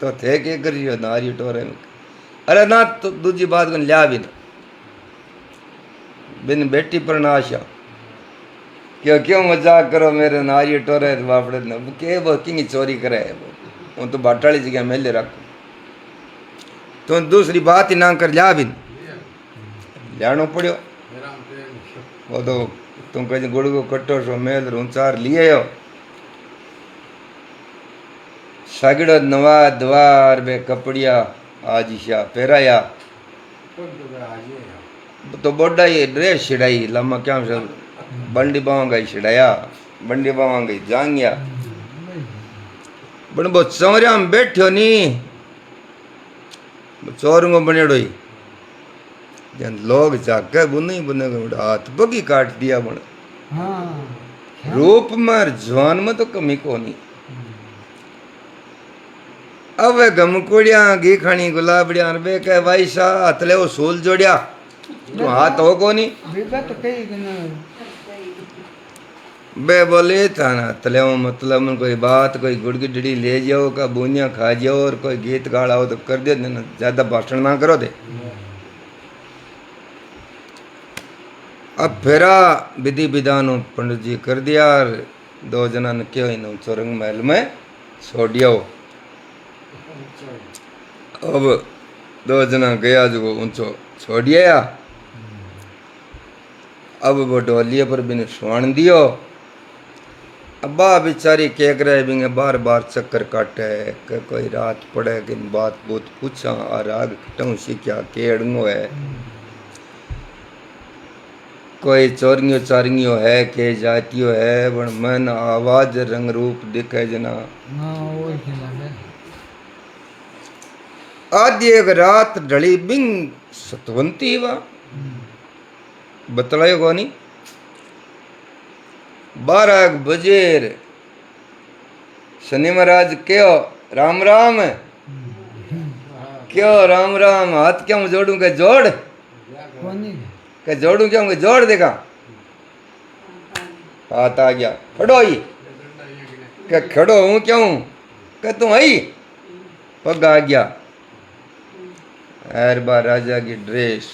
तो थे के करियो नारियो टोर है अरे ना तो दूजी बात को लिया बिन बिन बेटी पर नाशा क्यों क्यों मजाक करो मेरे नारियो टोर है बापड़े ने के वो किंग चोरी करे वो तो बाटाली जगह मेले रखो तो दूसरी बात ही ना कर लिया बिन लियानो पड़ो वो तो तुम कहीं गुड़ को कट्टो सो मेल रूंचार लिए हो सगड़ो नवा द्वार बे कपड़िया आजिशा पेराया तो बोडा ये ड्रेस छिड़ाई लम्मा क्या सब बंडी बावा गई छिड़ाया बंडी बावा गई जांगिया बन वो चौरिया में बैठो नी चोरूंगो बनेड़ो ही जन लोग जाके बुने बुने हाथ बगी काट दिया बन रूप में जवान में तो कमी को नहीं अब गमकुड़िया घी खानी गुलाबड़िया बे कह भाई सा हथले वो सूल जोड़िया तो हाथ हो को नहीं बे बोले था ना तले मतलब कोई बात कोई गुड़ की डड़ी ले जाओ का बूंदियाँ खा जाओ और कोई गीत गाड़ा हो तो कर दे ना ज्यादा भाषण ना करो दे अब फेरा विधि विधान पंडित जी कर दिया और दो जना ने क्यों इन चौरंग महल में छोड़ दिया अब दो जना गया जो ऊंचो छोड़ दिया अब वो डोलिए पर बिन स्वाण दियो अब्बा बेचारी क्या करे बिंगे बार बार चक्कर काटे कि कोई रात पड़े कि बात बहुत पूछा और आग खटूं सीखा केड़ो है कोई चोरियो चारियो है के जातियो है बन मन आवाज रंग रूप दिखे जना आदि एक रात ढली बिंग सतवंती वा बतलायो कोनी 12 बजे शनि महाराज क्यों राम राम क्यों राम राम हाथ क्यों जोड़ू के जोड़ के जोड़ू क्यों के जोड़ देगा हाथ आ गया खड़ो ही के खड़ो हूं क्यों के तू आई पग आ गया अरबा राजा की ड्रेस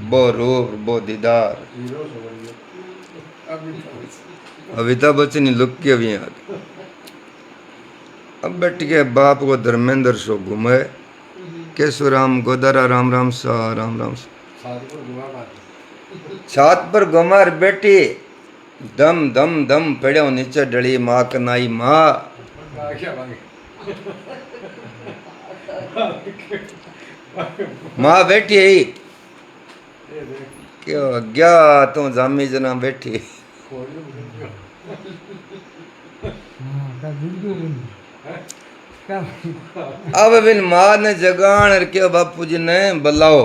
बो रूप बो दीदार अमिताभ बच्चन लुक के भी याद अब बैठ के बाप को धर्मेंद्र सो घूमे केशुराम गोदारा राम राम सा राम राम सा छात पर घुमार बेटी दम दम दम पड़ो नीचे डली माँ कनाई माँ माँ बैठी है क्यों गया तू जामी जना बैठी अब बिन माँ ने जगान क्यों बापू जी ने बुलाओ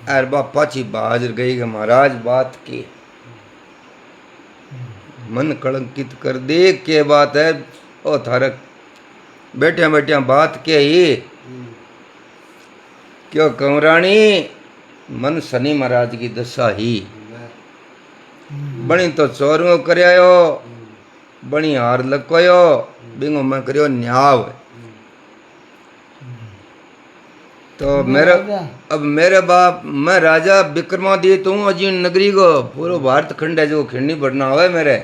अरे बापा छी बाजर गई कि महाराज बात की मन कलंकित कर दे के बात है ओ थारक बैठिया बैठिया बात के ही क्यों कंवरानी मन शनि महाराज की दशा ही बनी तो चोरू करयो बनी हार लकोयो बिंगो मैं करियो न्याव तो मेरा अब मेरे बाप मैं राजा विक्रमादित्य हूँ अजीन नगरी को पूरा भारत खंड है जो खिंडी बढ़ना हुआ है मेरे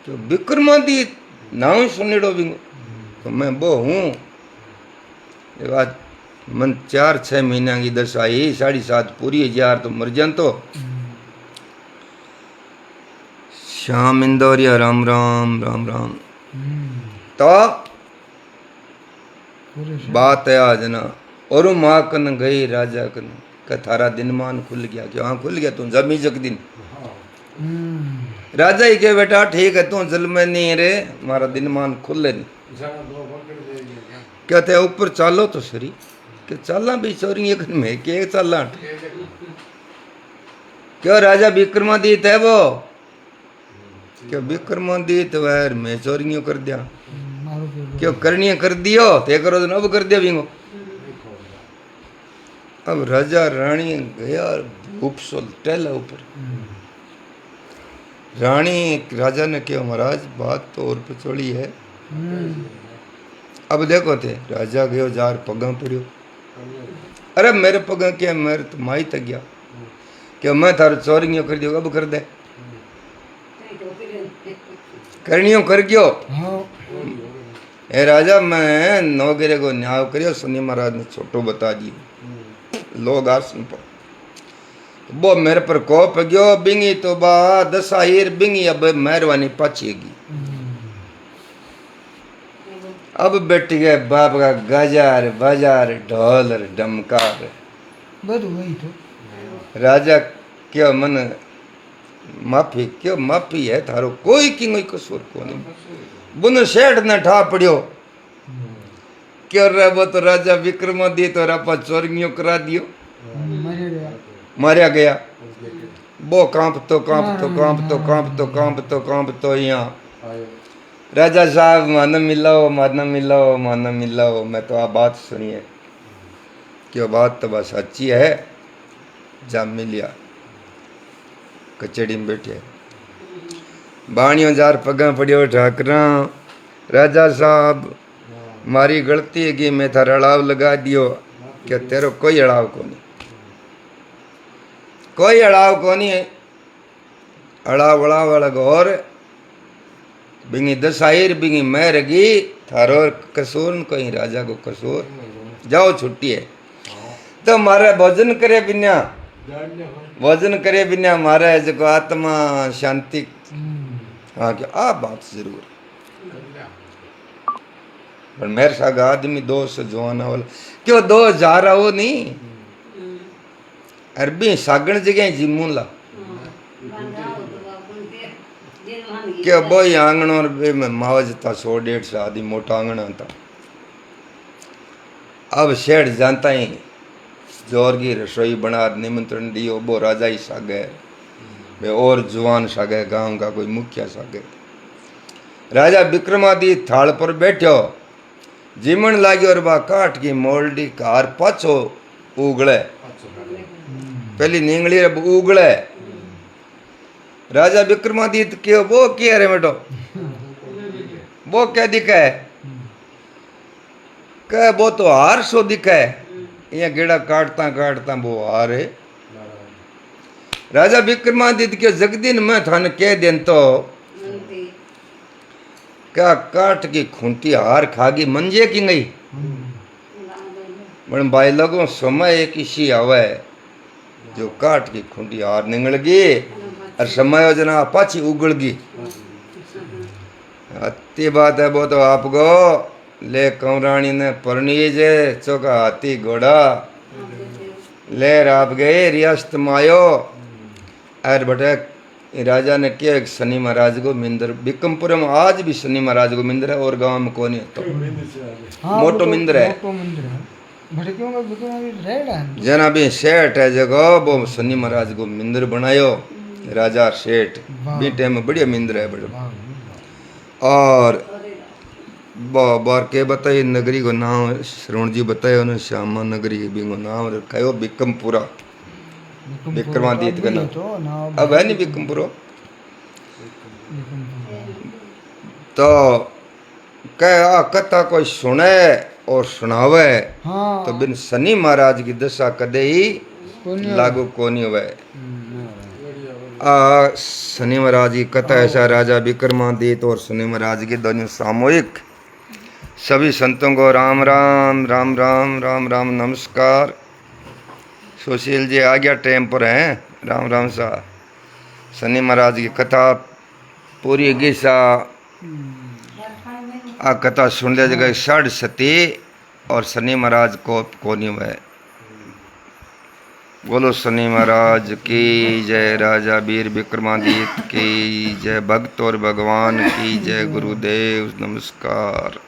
तो विक्रमादित्य नाम सुनिड़ो बिंगो तो मैं वो हूँ ये बात मन 4-6 महीना की दशा आई 7.5 पूरी 1000 तो मर जान तो श्याम इंदौरिया राम राम राम राम तो बात है आज ना और माँ कन गई राजा कन का थारा दिनमान खुल गया क्यों हाँ खुल गया तू जमी जग दिन राजा ही के बेटा ठीक है तू जल में नहीं रे हमारा दिनमान खुले नहीं कहते ऊपर चालो तो सरी कि चाला भी चोरी एक में के चाला क्यों राजा विक्रमादित्य है वो क्यों विक्रमादित्य वैर में चोरियों कर दिया क्यों करनी कर दियो ते करो तो अब कर दिया बिंगो अब राजा रानी गया उपसोल टेला ऊपर। रानी राजा ने कहा महाराज बात तो और पचोड़ी है। अब देखो थे राजा गयो जार पगा पड़ियो। अरे मेरे पगा क्या मेरे तो माई तक गया क्या मैं थारो चोरियों कर दियो अब कर दे करनियो कर गयो। ए राजा मैं नौगरे को न्याय करियो शनि महाराज ने छोटो बता दियो लोग आसन पर वो मेरे पर कोप गयो बिंगी तो बा दसाहिर बिंगी अब मेहरबानी पाचेगी। अब बैठ गए बाप का गजार बाजार ढोल डमकार બધું હોય તો राजा क्यों मन माफी क्यों माफी है थारो कोई की कोई कसूर को नहीं बुन सेठ ने ठा पड़ियो क्यों रे वो तो राजा विक्रमादित्य तो रापा चोरियों करा दियो મરી ગયા मारा गया। वो कांप तो यहाँ राजा साहब मन मिलाओ मैं तो आप बात सुनिए क्यों बात तो बस अच्छी है। जा मिलिया कचेड़ी में बैठे बाणियों जार पगा पड़ियो ठाकरा राजा साहब मारी गलती है कि मैं थारा अड़ाव लगा दियो क्या तेरो कोई अड़ाव को नहीं कोई अड़ाव को नहीं है अड़ाव अलग और बिंगी दसाहिर बिंगी महरगी थारो कसूर कोई राजा को कसूर जाओ छुट्टी है। तो मारे भोजन करे बिना मारे जो आत्मा शांति हाँ क्या आ बात जरूर पर मेरे साथ आदमी दोस्त जवाना वाला क्यों दो जा रहा हो नहीं अरबी सागण जगह जिमूला क्या बोई आंगन और में मावज था 100-150 आदि मोटा आंगन था। अब शेठ जानता ही जोर की रसोई बना निमंत्रण दियो वो राजा ही सागे वे और जुआन सागे गांव का कोई मुखिया सागे। राजा विक्रमादित्य थाल पर बैठो जिमन लागी और बा काट की मोल्डी कार पाछो उगले पहली नींगली उगले राजा विक्रमादित्य के वो क्या रे बेटो वो क्या दिखा है कह वो तो हार सो दिखा है ये गेड़ा काटता वो हार है। राजा विक्रमादित्य के जगदीन में थाने कह देन तो क्या काट की खूंटी हार खागी मंजे की गई बन भाई लगो समय एक इसी आवे जो काट की खूंटी हार निकल गई और समय जना पाची उगल गई। अति बात है वो तो आपको ले कमरानी ने परनीज चौका हाथी घोड़ा ले आप गए रियासत मायो और बटे राजा ने किया एक शनि महाराज को मिंदर बिकमपुर में आज भी शनि महाराज को मिंदर है और गांव में कौन है तो मोटो मिंदर है जना भी सेठ है जगह वो शनि महाराज को मिंदर बनायो राजा सेठ बीटे में बढ़िया मिंदर है बड़े और बार के बताइए नगरी को नाम श्रवण जी बताया उन्होंने श्यामा नगरी के बिंगो नाम रखा है बिकमपुरा विक्रमादित्य का नाम अब है नहीं बिकमपुरो तो कह कथा कोई सुने और सुनावे तो बिन शनि महाराज की दशा कदे ही लागू कोनी हुए। शनि महाराज की कथा ऐसा राजा विक्रमादित्य और शनि महाराज की दोनों सामूहिक सभी संतों को राम राम राम राम राम राम नमस्कार। सुशील जी आ गया टाइम पर हैं राम राम सा शनि महाराज की कथा पूरी गिसा आ कथा सुन ले जगह साढ़ सती और शनि महाराज को कोनी हुए। बोलो शनि महाराज की जय राजा वीर विक्रमादित्य की जय भक्त और भगवान की जय गुरुदेव नमस्कार।